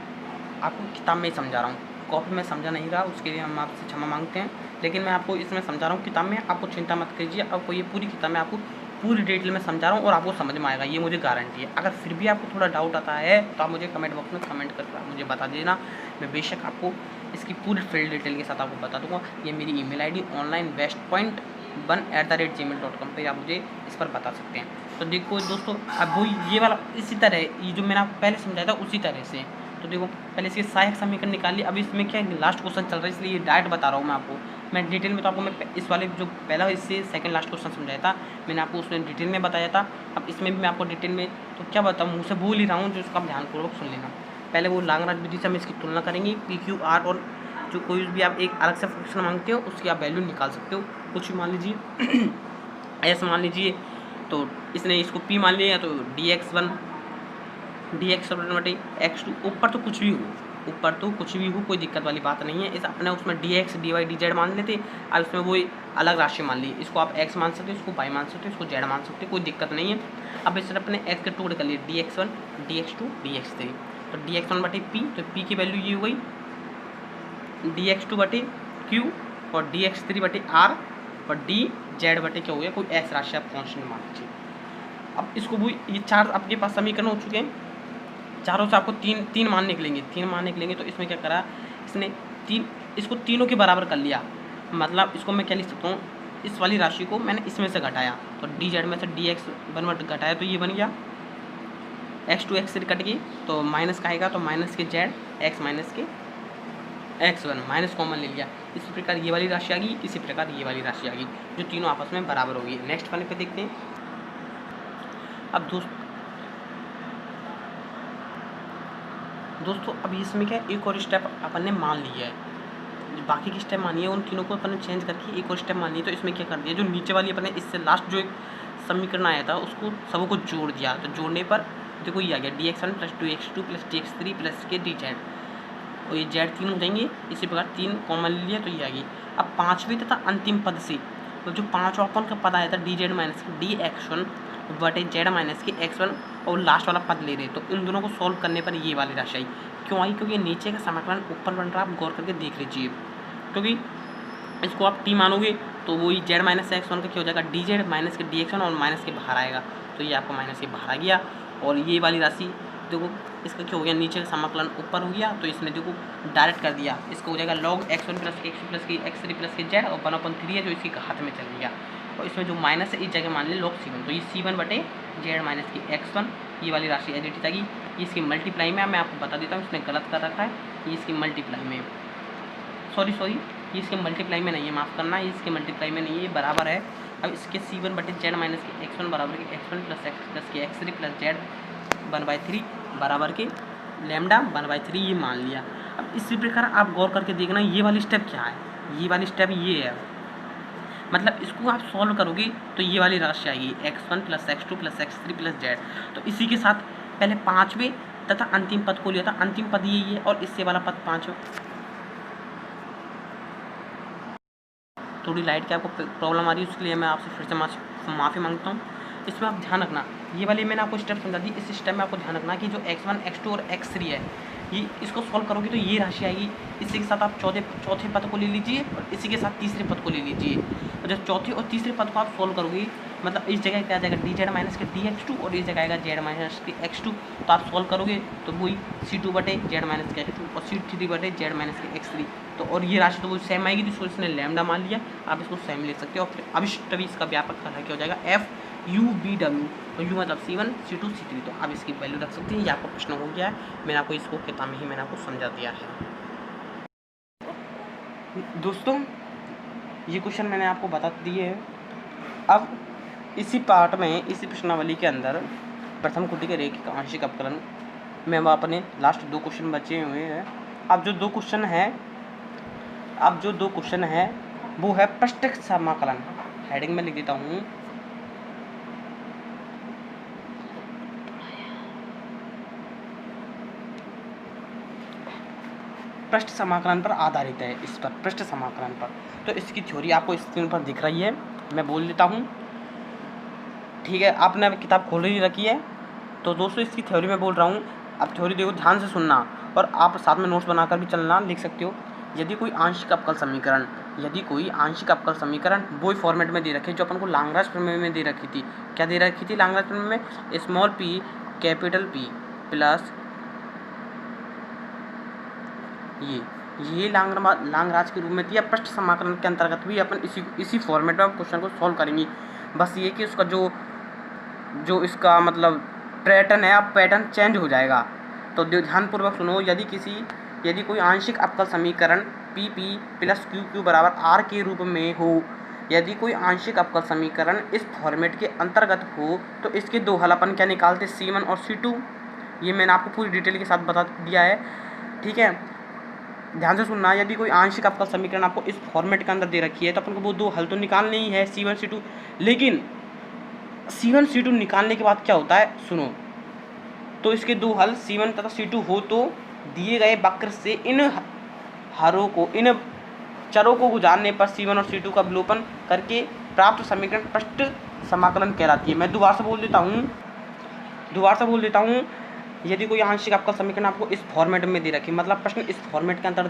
Speaker 1: आपको किताब में ही समझा रहा हूँ, कॉपी में समझा नहीं रहा, उसके लिए हम आपसे क्षमा मांगते हैं, लेकिन मैं आपको इसमें समझा रहा हूँ किताब में। आपको चिंता मत कीजिए, आपको ये पूरी किताब में आपको पूरी डिटेल में समझा रहा हूँ और आपको समझ में आएगा, ये मुझे गारंटी है। अगर फिर भी आपको थोड़ा डाउट आता है तो आप मुझे कमेंट बॉक्स में कमेंट करके मुझे बता देना, मैं बेशक आपको इसकी पूरी फील्ड डिटेल के साथ आपको बता दूँगा। ये मेरी email ID onlinewestpoint1@gmail.com पर आप मुझे इस पर बता सकते हैं। तो देखो दोस्तों, अब वो ये वाला इसी तरह, ये जो मैंने आपको पहले समझाया था उसी तरह से। तो देखो पहले इसके सहायक समीकरण निकाल लिया, अब इसमें क्या लास्ट क्वेश्चन चल रहा है इसलिए ये डायरेक्ट बता रहा हूँ मैं आपको। मैं डिटेल में तो आपको मैं इस वाले जो पहला इससे सेकंड लास्ट क्वेश्चन समझाया था, मैंने आपको उसमें डिटेल में बताया था। अब इसमें भी मैं आपको डिटेल में तो क्या बताऊँ, मुँह से बोल ही रहा हूँ, जो उसका ध्यानपूर्वक सुन लेना। पहले वो लाग्रांज विधि से हम इसकी तुलना करेंगे, PQR, और जो कोई भी आप एक अलग से फंक्शन मांगते हो उसकी आप वैल्यू निकाल सकते हो। कुछ भी मान लीजिए S मान लीजिए, तो इसने इसको P मान लिया, तो dx1 बटे x2, ऊपर तो कुछ भी हो, ऊपर तो कुछ भी हो, कोई दिक्कत वाली बात नहीं है। इस अपने उसमें dx dy dz मान लेते, अब इसमें वो अलग राशि मान ली, इसको आप x मान सकते हो, इसको y मान सकते हो, इसको z मान सकते हो, कोई दिक्कत नहीं है। अब इस अपने x के टुकड़े कर लिए dx1 dx2 dx3, तो dx1 बटे p, तो p की वैल्यू ये हो गई dx2 बटे q और dx3 बटे r और dz बटे क्या हो गया, कोई x राशि आप कॉन्स्टेंट मान लीजिए। अब इसको भी ये चार आपके पास समीकरण हो चुके हैं, चारों से आपको तीन मान निकलेंगे, तो इसमें क्या करा इसने इसको तीनों के बराबर कर लिया। मतलब इसको मैं क्या लिख सकता हूँ, इस वाली राशि को मैंने इसमें से घटाया, तो dz में से dx1 घटाया तो ये बन गया x2 x3 कट गई, तो माइनस का आएगा, तो माइनस के z x माइनस के x1 माइनस कॉमन ले लिया। इसी प्रकार ये वाली राशि आ गई, इसी प्रकार ये वाली राशि आ गई, जो तीनों आपस में बराबर होगी। नेक्स्ट वाले पे देखते हैं। अब दोस्तों अब इसमें क्या एक और स्टेप अपन ने मान लिया है, बाकी की स्टेप मानिए उन तीनों को अपन ने चेंज करके एक और स्टेप मान लिया। तो इसमें क्या कर दिया, जो नीचे वाली अपन ने इससे लास्ट जो एक समीकरण आया था उसको सबको जोड़ दिया, तो जोड़ने पर देखो ये आ गया dx1 + 2x2 + dx3 + के dz, और ये z 3 हो जाएंगे। इसी प्रकार 3 कॉमन ले लिया तो ये आ गई। अब पाँचवीं तथा अंतिम पद से तो जो पाँचवा अपन का पद आया था dz माइनस के dx1 बटे z माइनस के x1 और लास्ट वाला पद ले रहे, तो इन दोनों को सॉल्व करने पर ये वाली राशि आई। क्यों आई, क्योंकि नीचे का समाकलन ऊपर बन रहा है, आप गौर करके देख लीजिए। क्योंकि इसको आप t मानोगे तो वही z माइनस x1 का क्या हो जाएगा dz माइनस के dx1 और माइनस के बाहर आएगा, तो ये आपका माइनस के बाहर आ गया। और ये वाली राशि देखो इसका क्या हो गया, नीचे का समाकलन ऊपर हो गया, तो इसने देखो डायरेक्ट कर दिया, इसका हो जाएगा log x1 + x2 + के x3 + के z और 1/3 है जो इसके हाथ में चल गया, और इसमें जो माइनस है इस जगह मान ले log c1, तो ये c1 बटे z माइनस की x1 ये वाली राशि एडिट आ गई। ये इसकी मल्टीप्लाई में, मैं आपको बता देता हूँ इसने गलत कर रखा है, ये इसकी मल्टीप्लाई में सॉरी ये इसके मल्टीप्लाई में नहीं है, माफ़ करना, ये इसके मल्टीप्लाई में नहीं है, ये बराबर है। अब इसके c1 बटे z माइनस के x1 बराबर के x1 + x + के x3 + z 1/3 बराबर के लैम्डा 1/3 ये मान लिया। अब इसी प्रकार आप गौर करके देखना ये वाली स्टेप क्या है, ये वाली स्टेप ये है, मतलब इसको आप सॉल्व करोगे तो ये वाली राशि आएगी x1 + x2 + x3 + z। तो इसी के साथ पहले पाँचवें तथा अंतिम पद को लिया था, अंतिम पद यही है और इससे वाला पद पाँचवें। थोड़ी लाइट की आपको प्रॉब्लम आ रही है, उसके लिए मैं आपसे फिर से माफ़ी मांगता हूँ। इसमें आप ध्यान रखना, ये वाली मैंने आपको स्टेप समझा दी, इस स्टेप में आपको ध्यान रखना कि जो x1 x2 और x3 है ये इसको सॉल्व करोगे तो ये राशि आएगी। इसी के साथ आप चौथे पद को ले लीजिए और इसी के साथ तीसरे पद को ले लीजिए, और जब चौथे और तीसरे पद को आप सॉल्व करोगे मतलब इस जगह क्या आ जाएगा dz माइनस के dx2 और इस जगह आएगा z माइनस के x2, तो आप सॉल्व करोगे तो वही c2 बटे z माइनस के x2 और c3 बटे z माइनस के x3, तो और ये राशि तो वो सेम आएगी, तो इसने लैम्डा मान लिया, आप इसको सेम ले सकते हो। और फिर अभी इसका व्यापक करना क्या हो जाएगा f(u)(v)w, और u मतलब c1 c2 c3, तो आप इसकी वैल्यू रख सकते हैं। ये आपका प्रश्न हो गया है, मैंने आपको इसको किताब में ही मैंने आपको समझा दिया है। दोस्तों ये क्वेश्चन मैंने आपको बता दिए है। अब इसी पार्ट में, इसी प्रश्नावली के अंदर प्रथम कोटि के रैखिक आंशिक अवकलन में अपने लास्ट 2 क्वेश्चन बचे हुए हैं। अब जो 2 क्वेश्चन है वो है पृष्ठ समाकलन, हेडिंग में लिख देता हूँ, पृष्ठ समाकलन पर आधारित है। इस पर पृष्ठ समाकलन पर, तो इसकी थ्योरी आपको स्क्रीन पर दिख रही है, मैं बोल देता हूँ, ठीक है। आपने अभी किताब खोल ही रखी है, तो दोस्तों इसकी थ्योरी में बोल रहा हूँ। अब थ्योरी देखो ध्यान से सुनना, और आप साथ में नोट्स बनाकर भी चलना, लिख सकते हो। यदि कोई आंशिक अवकल समीकरण वही फॉर्मेट में दे रखे जो अपन को लाग्रांज प्रमेय में दे रखी थी। क्या दे रखी थी लाग्रांज प्रमेय में? Small p capital P plus ये लाग्रांज के रूप में थी। या पृष्ठ समाकलन के अंतर्गत भी अपन इसी फॉर्मेट में क्वेश्चन को सॉल्व करेंगे। बस ये कि उसका जो इसका मतलब पैटर्न है, अब पैटर्न चेंज हो जाएगा। तो ध्यानपूर्वक सुनो, यदि कोई आंशिक अवकल समीकरण PP प्लस QQ बराबर R के रूप में हो, यदि कोई आंशिक अवकल समीकरण इस फॉर्मेट के अंतर्गत हो, तो इसके 2 हल अपन क्या निकालते, C1 और C2। ये मैंने आपको पूरी डिटेल के साथ बता दिया है, ठीक है। ध्यान से सुनना, यदि कोई आंशिक अवकल समीकरण आपको इस फॉर्मेट के अंदर दे रखी है तो अपन को वो 2 हल तो निकालने ही है, C1 C2। लेकिन C1 C2 निकालने के बाद क्या होता है, सुनो, तो इसके 2 हल C1 तथा C2 हो तो दिए गए वक्र से इन हरों को, इन चरों को गुजारने पर C1 और C2 का विलोपन करके प्राप्त समीकरण पृष्ठ समाकलन कहलाती है। मैं दोबारा से बोल देता हूँ, यदि कोई आंशिक आपका समीकरण आपको इस फॉर्मेट में दे रखी, मतलब प्रश्न इस फॉर्मेट के अंदर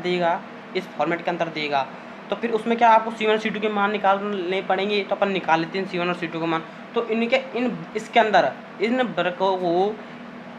Speaker 1: देगा, तो फिर उसमें क्या आपको C1 और C2 के मान निकालने पड़ेंगे। तो अपन निकाल लेते हैं C1 और C2 का मान। तो इसके अंदर इन वक्रों को,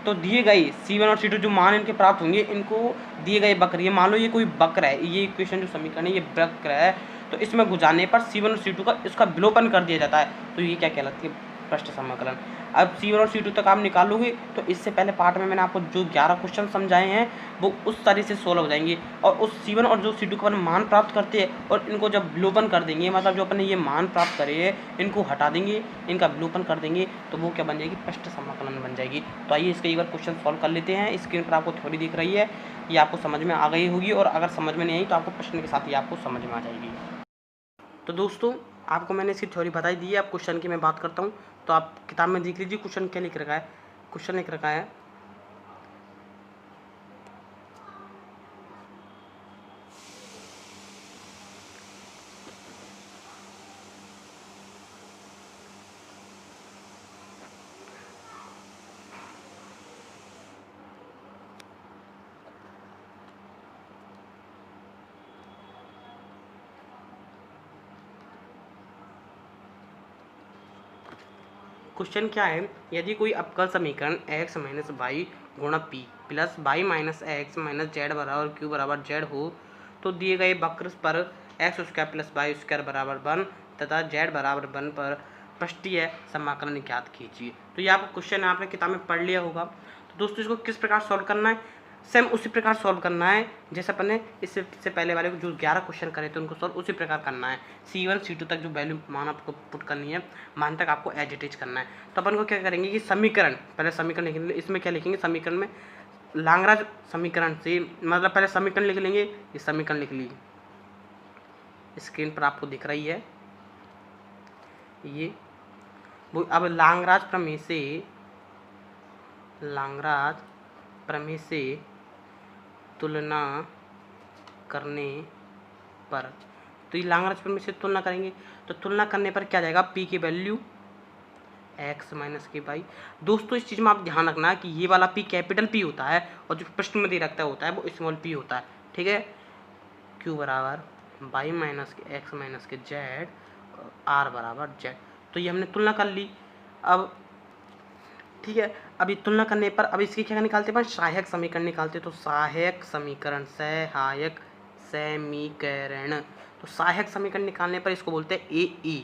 Speaker 1: तो दिए गए C1 और C2 जो मान इनके प्राप्त होंगे, इनको दिए गए वक्र, ये मान लो ये कोई वक्र है, ये इक्वेशन जो समीकरण है ये वक्र है, तो इसमें गुजारने पर C1 और C2 का इसका विलोपन कर दिया जाता है। तो ये क्या कहलाती है? पृष्ठ समाकलन। अब C1 और C2 तक आप निकालोगे तो इससे पहले पार्ट में मैंने आपको जो 11 क्वेश्चन समझाए हैं वो उस तरह से सोल्व हो जाएंगे, और उस C1 और जो C2 का अपन मान प्राप्त करते हैं और इनको जब विलोपन कर देंगे, मतलब जो अपने ये मान प्राप्त करे इनको हटा देंगे, इनका विलोपन कर देंगे, तो वो क्या बन जाएगी? पृष्ठ समाकलन बन जाएगी। तो आइए इसका एक बार क्वेश्चन सॉल्व कर लेते हैं। स्क्रीन पर आपको थ्योरी दिख रही है, ये आपको समझ में आ गई होगी, और अगर समझ में नहीं आई तो आपको प्रश्न के साथ ही आपको समझ में आ जाएगी। तो दोस्तों आपको मैंने इसकी थ्योरी बताई दी है। अब क्वेश्चन की मैं बात करता हूँ, तो आप किताब में देख लीजिए क्वेश्चन क्या लिख रखा है। क्वेश्चन लिख रखा है, क्वेश्चन क्या है? यदि कोई अवकल समीकरण x माइनस वाई गुणा p plus y minus x minus z बराबर क्यू बराबर जेड हो, तो दिए गए वक्र पर x square plus y square बराबर 1 तथा जेड बराबर 1 पर पृष्ठीय समाकलन ज्ञात कीजिए। तो ये आपको क्वेश्चन आपने किताब में पढ़ लिया होगा। तो दोस्तों इसको किस प्रकार सॉल्व करना है? सेम उसी प्रकार सॉल्व करना है जैसे अपन ने इससे पहले वाले को जो 11 क्वेश्चन करे थे उनको सॉल्व उसी प्रकार करना है। C1 C2 तक जो वैल्यू मान आपको पुट करनी है, मान तक आपको एज इट इज करना है। तो अपन को क्या करेंगे कि समीकरण, पहले समीकरण लिखेंगे। इसमें क्या लिखेंगे? समीकरण में लाग्रांज समीकरण से, मतलब पहले समीकरण लिख लेंगे। ये समीकरण लिख लीजिए, स्क्रीन पर आपको दिख रही है ये वो। अब लाग्रांज प्रमेय से तुलना करने पर, तो ये लाग्रांज प्रमेय से तुलना करेंगे, तो तुलना करने पर क्या जाएगा? p की वैल्यू x माइनस के वाई। दोस्तों इस चीज़ में आप ध्यान रखना कि ये वाला p कैपिटल P होता है, और जो प्रश्न में दे रखता होता है वो स्मॉल p होता है, ठीक है। q बराबर वाई माइनस के एक्स माइनस के जेड, r बराबर जेड। तो ये हमने तुलना कर ली। अब ठीक है, अब ये तुलना करने पर अब इसकी क्या निकालते हैं? सहायक समीकरण निकालते। तो सहायक समीकरण, तो सहायक समीकरण निकालने पर इसको बोलते हैं AE,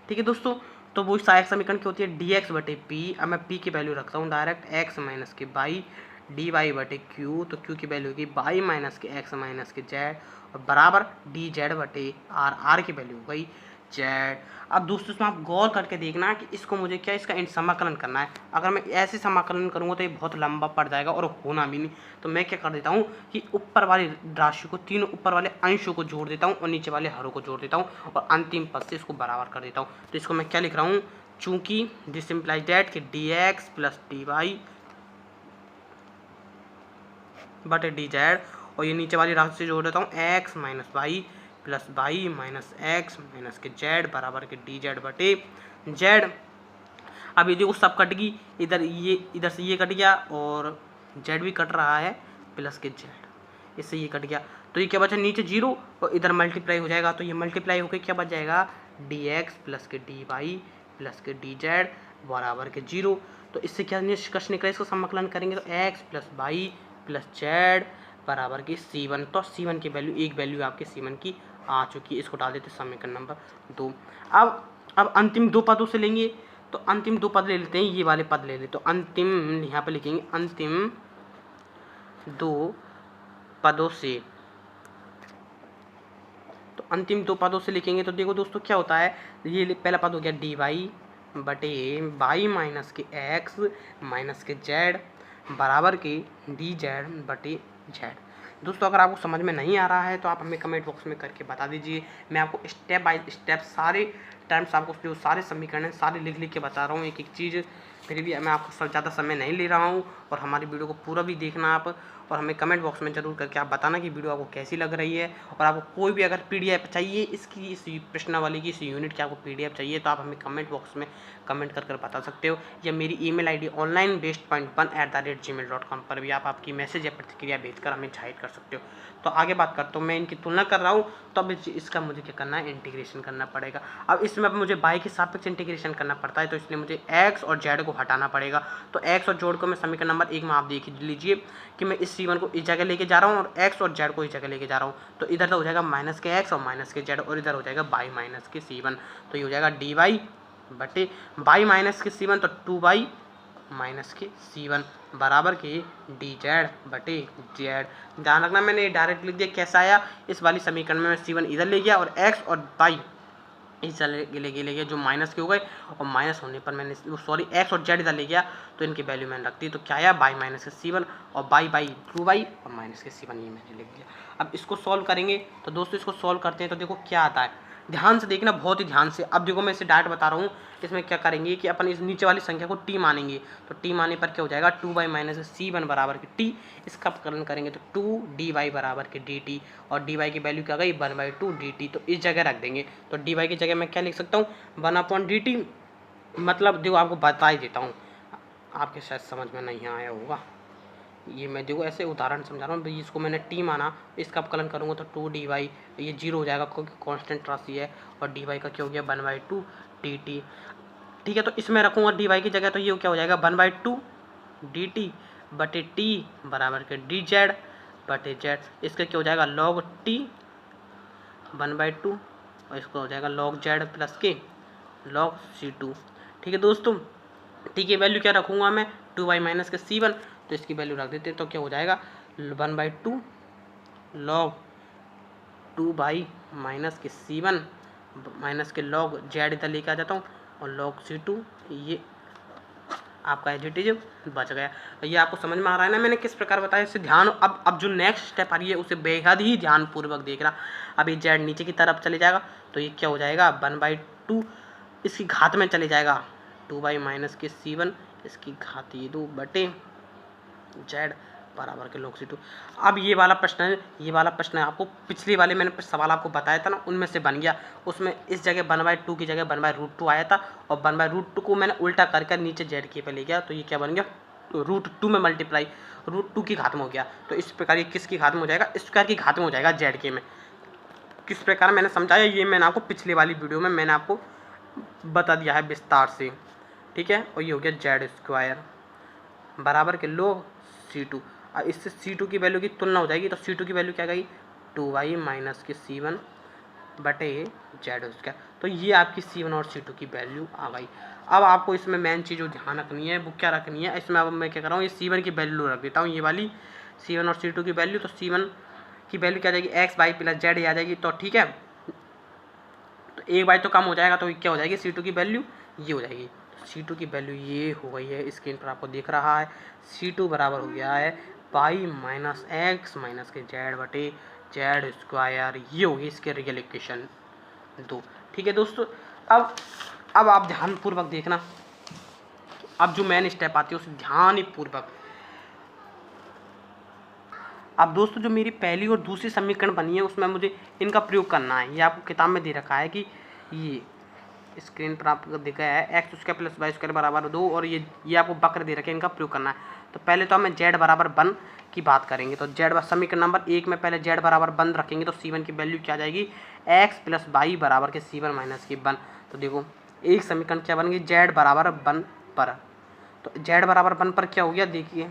Speaker 1: ठीक है दोस्तों। तो वो सहायक समीकरण क्या होती है? dx बटे पी। अब मैं p की वैल्यू रखता हूँ डायरेक्ट x माइनस के वाई dy बटे q, तो q की वैल्यू होगी y माइनस के x माइनस के z, और बराबर dz बटे r की वैल्यू हो गई z। अब दोस्तों इसमें आप गौर करके देखना कि इसको मुझे क्या इसका समाकलन करना है। अगर मैं ऐसे समाकलन करूँगा तो ये बहुत लंबा पड़ जाएगा और होना भी नहीं। तो मैं क्या कर देता हूँ कि ऊपर वाली राशि को, तीनों ऊपर वाले अंशों को जोड़ देता हूँ और नीचे वाले हरों को जोड़ देता हूँ और अंतिम पद से इसको बराबर कर देता हूँ। तो इसको मैं क्या लिख रहा हूँ? चूंकि दिस इम्प्लाइज दैट कि dx प्लस dy बटे dz, और ये नीचे वाली राशि से जोड़ देता हूँ x minus y plus y minus x minus के जेड बराबर के dz बटे z। अब ये देखो सब कट गई, इधर से ये कट गया और z भी कट रहा है प्लस के z, इससे ये कट गया। तो ये क्या बचा? नीचे 0 और इधर मल्टीप्लाई हो जाएगा। तो ये मल्टीप्लाई होकर क्या बच जाएगा? dx प्लस के dy प्लस के dz बराबर के 0। तो इससे क्या निष्कर्ष निकला? इसको समाकलन करेंगे तो x plus Y plus z बराबर के C1। तो C1 की वैल्यू, एक वैल्यू आपके C1 की आ चुकी है। इसको डाल देते समीकरण नंबर 2। अब अंतिम दो पदों से लेंगे, तो अंतिम दो पद ले लेते हैं, ये वाले पद ले लेते। तो अंतिम यहाँ पे लिखेंगे अंतिम दो पदों से, तो अंतिम दो पदों से लिखेंगे। तो देखो दोस्तों क्या होता है, ये पहला पद हो गया dy बटे वाई माइनस के एक्स माइनस के जेड बराबर के dz बटे z। दोस्तों अगर आपको समझ में नहीं आ रहा है तो आप हमें कमेंट बॉक्स में करके बता दीजिए। मैं आपको स्टेप बाय स्टेप सारे टर्म्स, आपको जो सारे समीकरण हैं सारे लिख के बता रहा हूँ एक एक चीज़। फिर भी मैं आपको ज़्यादा समय नहीं ले रहा हूँ और हमारी वीडियो को पूरा भी देखना आप, और हमें कमेंट बॉक्स में ज़रूर करके आप बताना कि वीडियो आपको कैसी लग रही है। और आपको कोई भी अगर PDF चाहिए इसकी, इस प्रश्नावली की, इस यूनिट की आपको PDF चाहिए तो आप हमें कमेंट बॉक्स में कमेंट कर बता सकते हो, या मेरी ईमेल ID onlinebased.1@gmail.com पर भी आप आपकी मैसेज या प्रतिक्रिया भेजकर हमें जाहिर कर सकते हो। तो आगे बात करता हूँ, मैं इनकी तुलना कर रहा हूँ, तो अब इसका मुझे क्या करना है, इंटीग्रेशन करना पड़ेगा। अब इसमें मुझे y के सापेक्ष इंटीग्रेशन करना पड़ता है, तो इसलिए मुझे x और z को हटाना पड़ेगा। तो x और z को मैं समीकरण नंबर 1 में आप देख लीजिए कि मैं इस C1 को इस जगह लेके जा रहा हूँ और x और z को इस जगह लेके जा रहा हूँ। तो इधर तो हो जाएगा माइनस के x और माइनस के z, और इधर हो जाएगा y माइनस के C1। तो ये हो जाएगा dy बटे y माइनस के C1, तो 2y माइनस के C1 बराबर के dz बटे z। ध्यान रखना मैंने डायरेक्ट लिख दिया, कैसा आया, इस वाली समीकरण में मैं C1 इधर ले गया और x और y इस ले गया जो माइनस के हो गए, और माइनस होने पर मैंने x और z इधर ले गया, तो इनकी वैल्यू मैंने रख दी। तो क्या आया, y माइनस के C1 और y बाई 2y और माइनस के C1 ये मैंने लिख दिया। अब इसको सॉल्व करेंगे, तो दोस्तों इसको सॉल्व करते हैं तो देखो क्या आता है, ध्यान से देखना, बहुत ही ध्यान से। अब देखो मैं इसे डायरेक्ट बता रहा हूँ, इसमें क्या करेंगे कि अपन इस नीचे वाली संख्या को t मानेंगे, तो t माने पर क्या हो जाएगा, 2y माइनस C1 बराबर के t। इसका अपकरण करेंगे तो 2dy बराबर के dt, और dy की वैल्यू क्या गई 1/2 dt, तो इस जगह रख देंगे। तो dy की जगह मैं क्या लिख सकता हूँ, 1/dt। मतलब देखो आपको बता ही देता हूँ, आपके शायद समझ में नहीं आया होगा, ये मैं देखो ऐसे उदाहरण समझा रहा हूँ। इसको मैंने t माना, इसका अपकलन करूँगा तो 2dy, ये 0 हो जाएगा क्योंकि कांस्टेंट राशि है, और dy का क्या हो गया 1/2 dt। ठीक है, तो इसमें रखूँगा dy की जगह, तो ये क्या हो जाएगा 1/2 dt बटे t बराबर के dz बटे z। इसका क्या हो जाएगा log t 1/2, और इसको हो जाएगा log z प्लस के log C2। ठीक है दोस्तों, t की वैल्यू क्या रखूँगा मैं, 2y माइनस के C1, तो इसकी वैल्यू रख देते हैं, तो क्या हो जाएगा 1/2 log 2y माइनस के C1 माइनस के log z इधर लेके आ जाता हूँ, और log C2 ये आपका एज इट इज बच गया। ये आपको समझ में आ रहा है ना मैंने किस प्रकार बताया, इससे ध्यान। अब जो नेक्स्ट स्टेप आ रही है उसे बेहद ही ध्यानपूर्वक देखना। अब ये z नीचे की तरफ चले जाएगा, तो ये क्या हो जाएगा 1/2, इसकी घात में चले जाएगा 2y माइनस के C1, इसकी घात ये 2 बटे z बराबर के log C2। अब ये वाला प्रश्न है, आपको पिछले वाले मैंने सवाल आपको बताया था ना, उनमें से बन गया। उसमें इस जगह 1/2 की जगह 1/√2 आया था, और 1/√2 को मैंने उल्टा करके नीचे z के पे ले गया, तो ये क्या बन गया √2 में मल्टीप्लाई √2 की घात में हो गया। तो इस प्रकार ये किसकी घात में हो जाएगा, स्क्वायर की घात में हो जाएगा z के में। किस प्रकार मैंने समझाया, ये मैंने आपको पिछले वाली वीडियो में मैंने आपको बता दिया है विस्तार से। ठीक है, और ये हो गया z स्क्वायर बराबर के log C2। इससे C2 की वैल्यू की तुलना हो जाएगी, तो C2 की वैल्यू क्या गई 2y माइनस के C1 बटे z स्क्वायर। तो ये आपकी C1 और C2 की वैल्यू आ गई। अब आपको इसमें मेन चीज़ जो ध्यान रखनी है वो क्या रखनी है, इसमें अब मैं क्या कर रहा हूँ, ये C1 की वैल्यू रख देता हूँ, ये वाली C1 और C2 की वैल्यू। तो C1 की वैल्यू क्या आ जाएगी x बाई प्लस z आ जाएगी, तो ठीक है, तो 1 तो कम हो जाएगा, तो क्या हो जाएगी C2 की वैल्यू ये हो जाएगी। C2 की वैल्यू ये हो गई है, स्क्रीन पर आपको दिख रहा है। C2 बराबर हो गया है y माइनस x माइनस के z बटे z स्क्वायर, ये होगी इसके रियल इक्वेशन 2। ठीक है दोस्तों, अब आप ध्यानपूर्वक देखना, अब जो मेन स्टेप आती है उसे ध्यानपूर्वक। अब दोस्तों जो मेरी पहली और दूसरी समीकरण बनी है उसमें मुझे इनका प्रयोग करना है। ये आपको किताब में दे रखा है कि ये स्क्रीन पर आपको दिखा है x square plus y square बराबर 2, और ये आपको वक्र दे रखे हैं, इनका प्रयोग करना है। तो पहले तो हमें z बराबर 1 की बात करेंगे, तो z समीकरण नंबर 1 में पहले z बराबर 1 रखेंगे, तो C1 की वैल्यू क्या आ जाएगी x प्लस वाई बराबर के C1 माइनस के 1। तो देखो एक समीकरण क्या बन गई z बराबर 1 पर, तो z बराबर 1 पर क्या हो गया, देखिए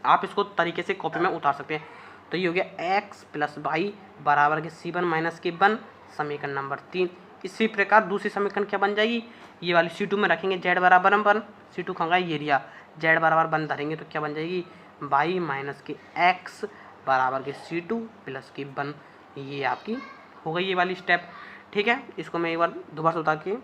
Speaker 1: आप इसको तरीके से कॉपी में उतार सकते हैं। तो ये हो गया x प्लस वाई बराबर के C1 माइनस के 1, समीकरण नंबर 3। इसी प्रकार दूसरी समीकरण क्या बन जाएगी, ये वाली C2 में रखेंगे z बराबर 1, C2 कहाँ गया ये रिया, z बराबर 1 धरेंगे तो क्या बन जाएगी y माइनस के x बराबर के C2 प्लस के 1। ये आपकी हो गई ये वाली स्टेप। ठीक है, इसको मैं एक बार दोबारा से उतार के,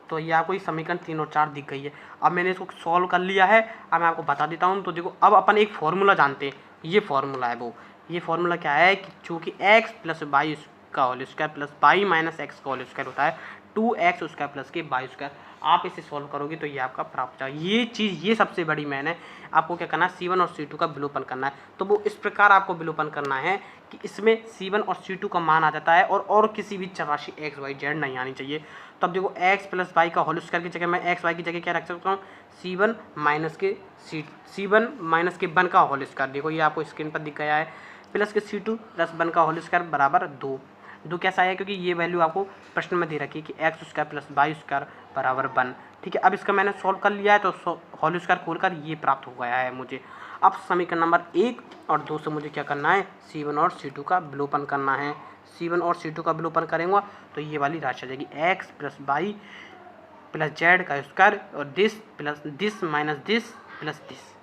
Speaker 1: तो ये आपको समीकरण 3 और 4 दिख गई है। अब मैंने इसको सॉल्व कर लिया है, अब मैं आपको बता देता हूँ। तो देखो अब अपन एक फार्मूला जानते हैं, ये फार्मूला है ये फार्मूला क्या है कि चूँकि x प्लस वाई का whole square plus y minus x का होल स्क्वायर होता है 2x² प्लस के y²। आप इसे सॉल्व करोगे तो ये आपका प्राप्त हो जाएगा। ये चीज़, ये सबसे बड़ी मैन है। आपको क्या करना है, C1 और C2 का विलोपन करना है। तो वो इस प्रकार आपको विलोपन करना है कि इसमें C1 और C2 का मान आ जाता है और किसी भी चर राशि x y z नहीं आनी चाहिए। तब देखो x प्लस y का होल स्क्वायर की जगह मैं x y की जगह क्या रख सकता हूँ, C1 माइनस के 1 का होल स्क्वायर। देखो ये आपको स्क्रीन पर दिख गया है, प्लस के C2 प्लस 1 का होल स्क्वायर बराबर 2 कैसा है, क्योंकि ये वैल्यू आपको प्रश्न में दे रखी है कि x² प्लस y² बराबर 1। ठीक है, अब इसका मैंने सॉल्व कर लिया है तो होल स्क्वायर खोलकर ये प्राप्त हो गया है मुझे। अब समीकरण नंबर 1 और 2 से मुझे क्या करना है, C1 और C2 का विलोपन करना है। C1 और C2 का विलोपन करेंगे तो ये वाली राशि आ जाएगी x plus y plus z का स्क्वायर और this minus this plus this.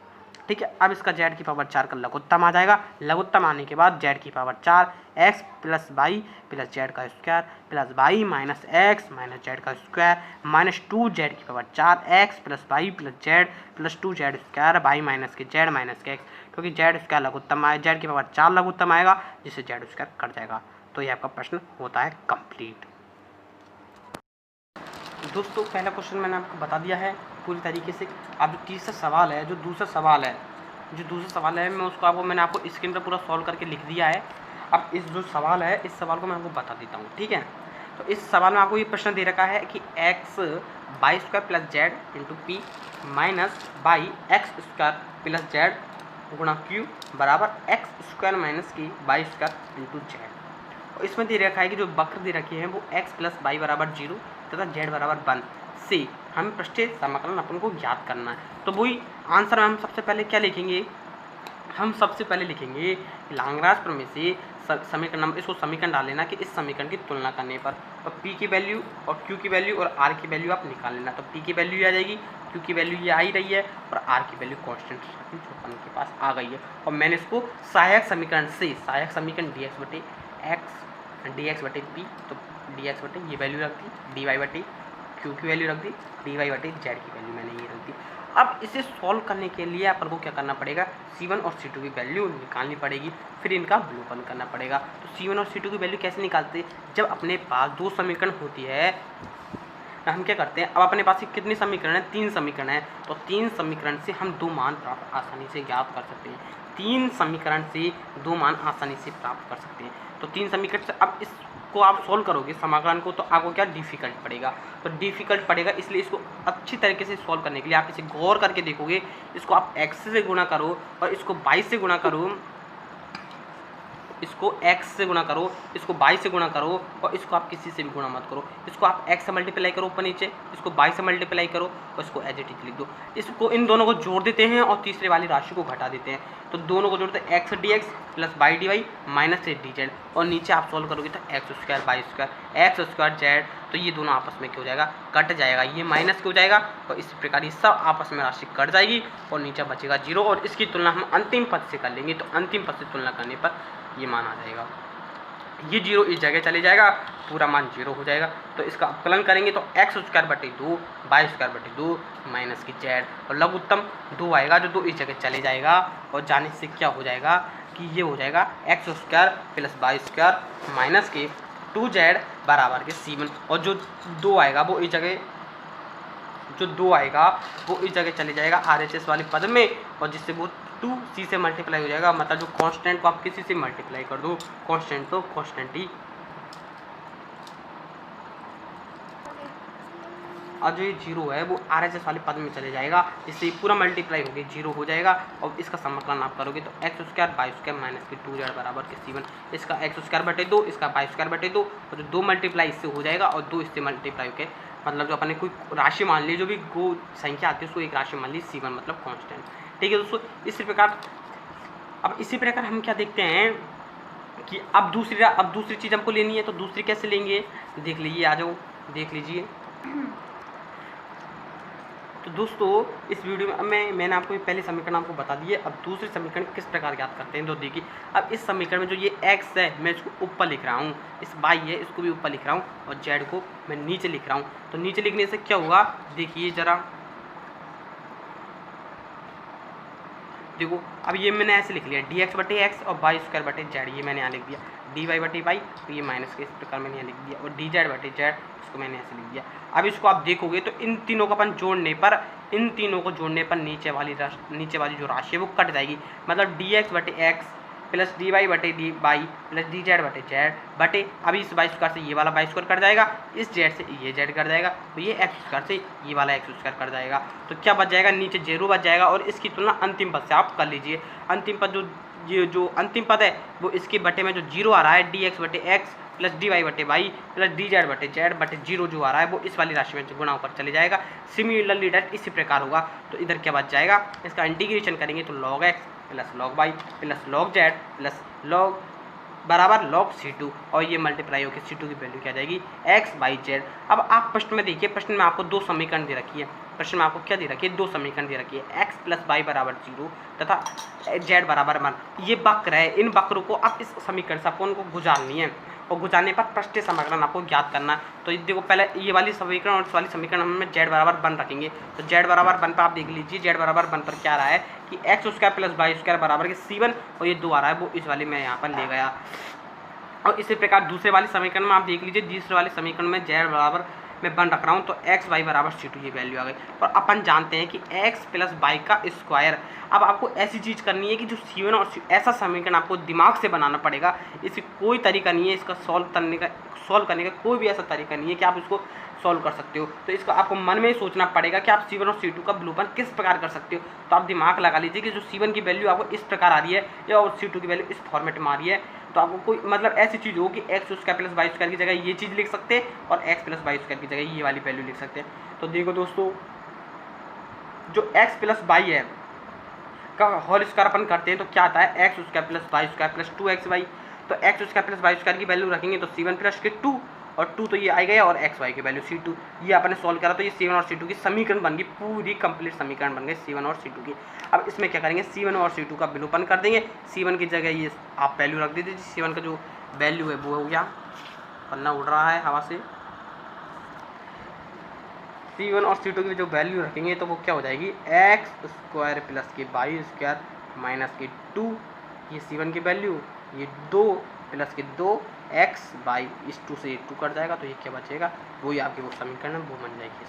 Speaker 1: ठीक है, अब इसका z की पावर 4 का लघुत्तम आ जाएगा। लघुत्तम आने के बाद z की power 4 x plus y plus z का square plus y minus x minus z का स्क्वायर माइनस 2z की power 4 x plus y plus z plus 2z square y minus के z माइनस के x, क्योंकि z square लघुत्तम आए, z की power 4 लघुत्तम आएगा जिससे z स्क्वायर कट जाएगा। तो ये आपका प्रश्न होता है कंप्लीट। दोस्तों पहला क्वेश्चन मैंने आपको बता दिया है पूरी तरीके से। अब जो तीसरा सवाल है, जो दूसरा सवाल है मैं उसको मैंने आपको स्क्रीन पर पूरा सॉल्व करके लिख दिया है। अब इस जो सवाल है, इस सवाल को मैं आपको बता देता हूँ। ठीक है, तो इस सवाल में आपको ये प्रश्न दे रखा है कि x y² plus z into P minus by x² plus z गुणा q बराबर x² माइनस की y² इंटू z। और इसमें दे रखा है कि जो वक्र दे रखी है वो x प्लस y बराबर 0 तथा z बराबर 1 से हमें पृष्ठीय समाकलन अपन को ज्ञात करना है। तो वही आंसर में हम सबसे पहले क्या लिखेंगे, हम सबसे पहले लिखेंगे लांगराज प्रमेय से समीकरण नंबर, इसको समीकरण डाल लेना कि इस समीकरण की तुलना करने पर और p की वैल्यू और q की वैल्यू और r की वैल्यू आप निकाल लेना। तो p की वैल्यू आ जाएगी, q की वैल्यू ये आ ही रही है और r की वैल्यू कांस्टेंट जो अपन के पास आ गई है। और मैंने इसको सहायक समीकरण से, सहायक समीकरण dx बटे p, तो dx बटे ये वैल्यू रख दी, dy बटे q की वैल्यू रख दी, dy बटे z की वैल्यू मैंने ये रख दी। अब इसे सॉल्व करने के लिए अपन को क्या करना पड़ेगा, C1 और C2 की वैल्यू निकालनी पड़ेगी, फिर इनका विलोपन करना पड़ेगा। तो C1 और C2 की वैल्यू कैसे निकालते हैं, जब अपने पास दो समीकरण होती है हम क्या करते हैं, अब अपने पास कितने समीकरण है, 3 समीकरण है, तो 3 समीकरण से हम 2 मान प्राप्त आसानी से ज्ञात कर सकते हैं। 3 समीकरण से 2 मान आसानी से प्राप्त कर सकते हैं। तो 3 समीकरण से अब इसको आप सोल्व करोगे समाकलन को, तो आपको क्या डिफ़िकल्ट पड़ेगा, तो डिफ़िकल्ट पड़ेगा, इसलिए इसको अच्छी तरीके से सॉल्व करने के लिए आप इसे गौर करके देखोगे। इसको आप x से गुणा करो और इसको y से गुणा करो, इसको x से गुणा करो, इसको y से गुणा करो और इसको आप किसी से भी गुणा मत करो। इसको आप x से मल्टीप्लाई करो ऊपर नीचे, इसको y से मल्टीप्लाई करो और इसको एज इट इज लिख दो। इसको इन दोनों को जोड़ देते हैं और तीसरे वाली राशि को घटा देते हैं। तो दोनों को जोड़ते हैं x dx plus y dy minus dz और नीचे आप सॉल्व करोगे तो x² y² z, तो ये दोनों आपस में क्या हो जाएगा, कट जाएगा, ये माइनस क्यों हो जाएगा और इस प्रकार ये सब आपस में राशि कट जाएगी और नीचे बचेगा 0 और इसकी तुलना हम अंतिम पद से कर लेंगे। तो अंतिम पद से तुलना करने पर ये मान आ जाएगा, ये 0 इस जगह चले जाएगा, पूरा मान 0 हो जाएगा। तो इसका अवकलन करेंगे तो x² बटे 2 y² बटे 2 माइनस की z और लघुत्तम 2 आएगा जो 2 इस जगह चले जाएगा और जाने से क्या हो जाएगा कि ये हो जाएगा x² प्लस y² माइनस के 2z बराबर के C1 और जो 2 आएगा वो इस जगह, जो 2 आएगा वो इस जगह चले जाएगा RHS वाले पद में और जिससे वो 2c से मल्टीप्लाई हो जाएगा। मतलब जो कांस्टेंट को आप किसी से मल्टीप्लाई कर दो, कांस्टेंट तो कांस्टेंट ही, और जो ये 0 है वो RHS वाले पद में चले जाएगा, जिससे पूरा मल्टीप्लाई होकर 0 हो जाएगा। और इसका समाकलन आप करोगे तो x² y² माइनस के 2z बराबर के C1, इसका x² बटे 2, इसका y² बटे 2 और जो 2 मल्टीप्लाई इससे हो जाएगा और 2 इससे मल्टीप्लाई होकर, मतलब जो अपने कोई राशि मान ली, जो भी गो संख्या आती है उसको एक राशि मान ली C1 मतलब कांस्टेंट। ठीक है दोस्तों, इसी प्रकार अब इसी प्रकार हम क्या देखते हैं कि अब दूसरी चीज़ हमको लेनी है। तो दूसरी कैसे लेंगे, देख लीजिए, आ जाओ देख लीजिए। तो दोस्तों इस वीडियो में मैंने आपको पहले समीकरण आपको बता दिए। अब दूसरे समीकरण किस प्रकार ज्ञात करते हैं तो देखिए, अब इस समीकरण में जो ये x है मैं इसको ऊपर लिख रहा हूँ, इस y है इसको भी ऊपर लिख रहा हूँ और z को मैं नीचे लिख रहा हूँ। तो नीचे लिखने से क्या होगा, देखिए ज़रा, देखो अब ये मैंने ऐसे लिख लिया डी एक्स बटे एक्स और वाई स्क्वायर बटे जेड, ये मैंने यहाँ लिख दिया डी वाई बटे वाई, तो ये माइनस के इस प्रकार मैंने यहाँ लिख दिया, और डी जेड बटे जेड इसको मैंने ऐसे लिख दिया। अब इसको आप देखोगे तो इन तीनों को अपन जोड़ने पर, इन तीनों को जोड़ने पर नीचे वाली जो राशि है वो कट जाएगी, मतलब डी एक्स बटे एक्स प्लस डी वाई बटे d y plus d z बटे जेड बटे, अभी इस वाई स्क्वायर से ये वाला वाई स्क्वायर कट जाएगा, इस जेड से ये जेड कट जाएगा, तो ये एक्स स्क्वायर से ये वाला एक्स स्क्वायर कट जाएगा। तो क्या बच जाएगा, नीचे जीरो बच जाएगा, और इसकी तुलना अंतिम पद से आप कर लीजिए। अंतिम पद जो अंतिम पद है वो इसके बटे में जो जीरो आ रहा है डी एक्स बटे एक्स प्लस डी वाई बटे वाई प्लस डी जेड बटे जेड बटे जीरो जो आ रहा है वो इस वाली राशि में गुणा होकर चले जाएगा। सिमिलरली डायरेक्ट इसी प्रकार होगा, तो इधर क्या बच जाएगा, इसका इंटीग्रेशन करेंगे तो log x plus log y plus log z plus log बराबर लॉग C2, और ये मल्टीप्लाई होकर C2 की वैल्यू क्या आ जाएगी एक्स बाई जेड। अब आप प्रश्न में देखिए, प्रश्न में आपको दो समीकरण दे रखी है, प्रश्न में आपको क्या दे रखी है, दो समीकरण दे रखी है, एक्स प्लस वाई बराबर 0 तथा जेड बराबर 1। ये वक्र है, इन वक्रों को आप इस समीकरण से आपको उनको गुजारनी है, और गुजारने पर पृष्ठीय समाकलन आपको ज्ञात करना है। तो देखो पहले ये वाली समीकरण और इस वाली समीकरण हम जेड बराबर 1 रखेंगे, तो जेड बराबर 1 पर आप देख लीजिए, जेड बराबर 1 पर क्या आ रहा है कि x square plus y square बराबर के C1, और ये 2 आ रहा है वो इस वाली मैं यहाँ पर ले गया। और इसी प्रकार दूसरे वाली समीकरण में आप देख लीजिए, दूसरे वाले समीकरण में जेड बराबर मैं 1 रख रहा हूँ, तो एक्स वाई बराबर C2 ये वैल्यू आ गई। और अपन जानते हैं कि एक्स प्लस वाई का स्क्वायर, अब आपको ऐसी चीज़ करनी है कि जो C1 और ऐसा समीकरण आपको दिमाग से बनाना पड़ेगा, इससे कोई तरीका नहीं है इसका सॉल्व करने का कोई भी ऐसा तरीका नहीं है कि आप इसको सॉल्व कर सकते हो। तो इसका आपको मन में ही सोचना पड़ेगा कि आप C1 और C2 का विलोपन किस प्रकार कर सकते हो। तो आप दिमाग लगा लीजिए कि जो C1 की वैल्यू आपको इस प्रकार आ रही है या और C2 की वैल्यू इस फॉर्मेट में आ रही है, तो आपको कोई मतलब ऐसी चीज़ हो कि x square plus y square की जगह ये चीज़ लिख सकते हैं और एक्स प्लस वाई स्क्वायर की जगह ये वाली वैल्यू लिख सकते हैं। तो देखो दोस्तों, जो एक्स प्लस वाई है का होल स्क्वायर अपन करते हैं तो क्या आता है, x square plus y square plus 2xy। तो x square plus y square की वैल्यू रखेंगे तो C1 प्लस के 2, और 2 तो ये आ गया, और एक्स वाई की वैल्यू C2, ये आपने सॉल्व करा तो ये C1 और C2 की समीकरण बन गई, पूरी कंप्लीट समीकरण बन गई C1 और C2 की। अब इसमें क्या करेंगे, C1 और C2 का विलोपन कर देंगे, C1 की जगह ये आप वैल्यू रख दीजिए, C1 का जो वैल्यू है वो हो गया, पन्ना उड़ रहा है हवा से, C1 और C2 की जो वैल्यू रखेंगे तो वो क्या हो जाएगी, एक्स स्क्वायर प्लस के वाई स्क्वायर माइनस के 2, ये C1 की वैल्यू, ये 2 प्लस के 2 एक्स बाई इस 2 से 2 कट जाएगा, तो ये क्या बचेगा, वही आपकी वो समीकरण है वो बन जाएगी।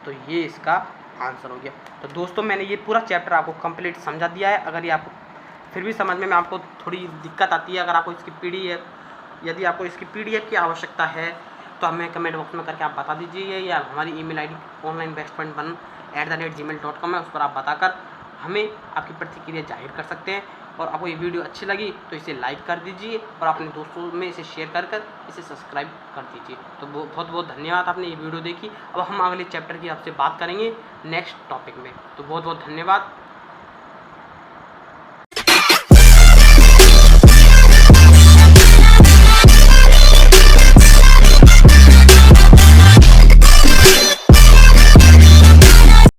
Speaker 1: तो ये इसका आंसर हो गया। तो दोस्तों मैंने ये पूरा चैप्टर आपको कंप्लीट समझा दिया है। अगर ये आपको फिर भी समझने में आपको थोड़ी दिक्कत आती है, अगर आपको इसकी यदि आपको इसकी PDF की आवश्यकता है तो हमें कमेंट बॉक्स में करके आप बता दीजिए, या हमारी email ID onlinebestfriend1@gmail.com है, उस पर आप बताकर हमें आपकी प्रतिक्रिया जाहिर कर सकते हैं। और आपको ये वीडियो अच्छी लगी तो इसे लाइक कर दीजिए और अपने दोस्तों में इसे शेयर कर इसे सब्सक्राइब कर दीजिए। तो बहुत बहुत धन्यवाद, आपने ये वीडियो देखी। अब हम अगले चैप्टर की आपसे बात करेंगे नेक्स्ट टॉपिक में। तो बहुत बहुत धन्यवाद।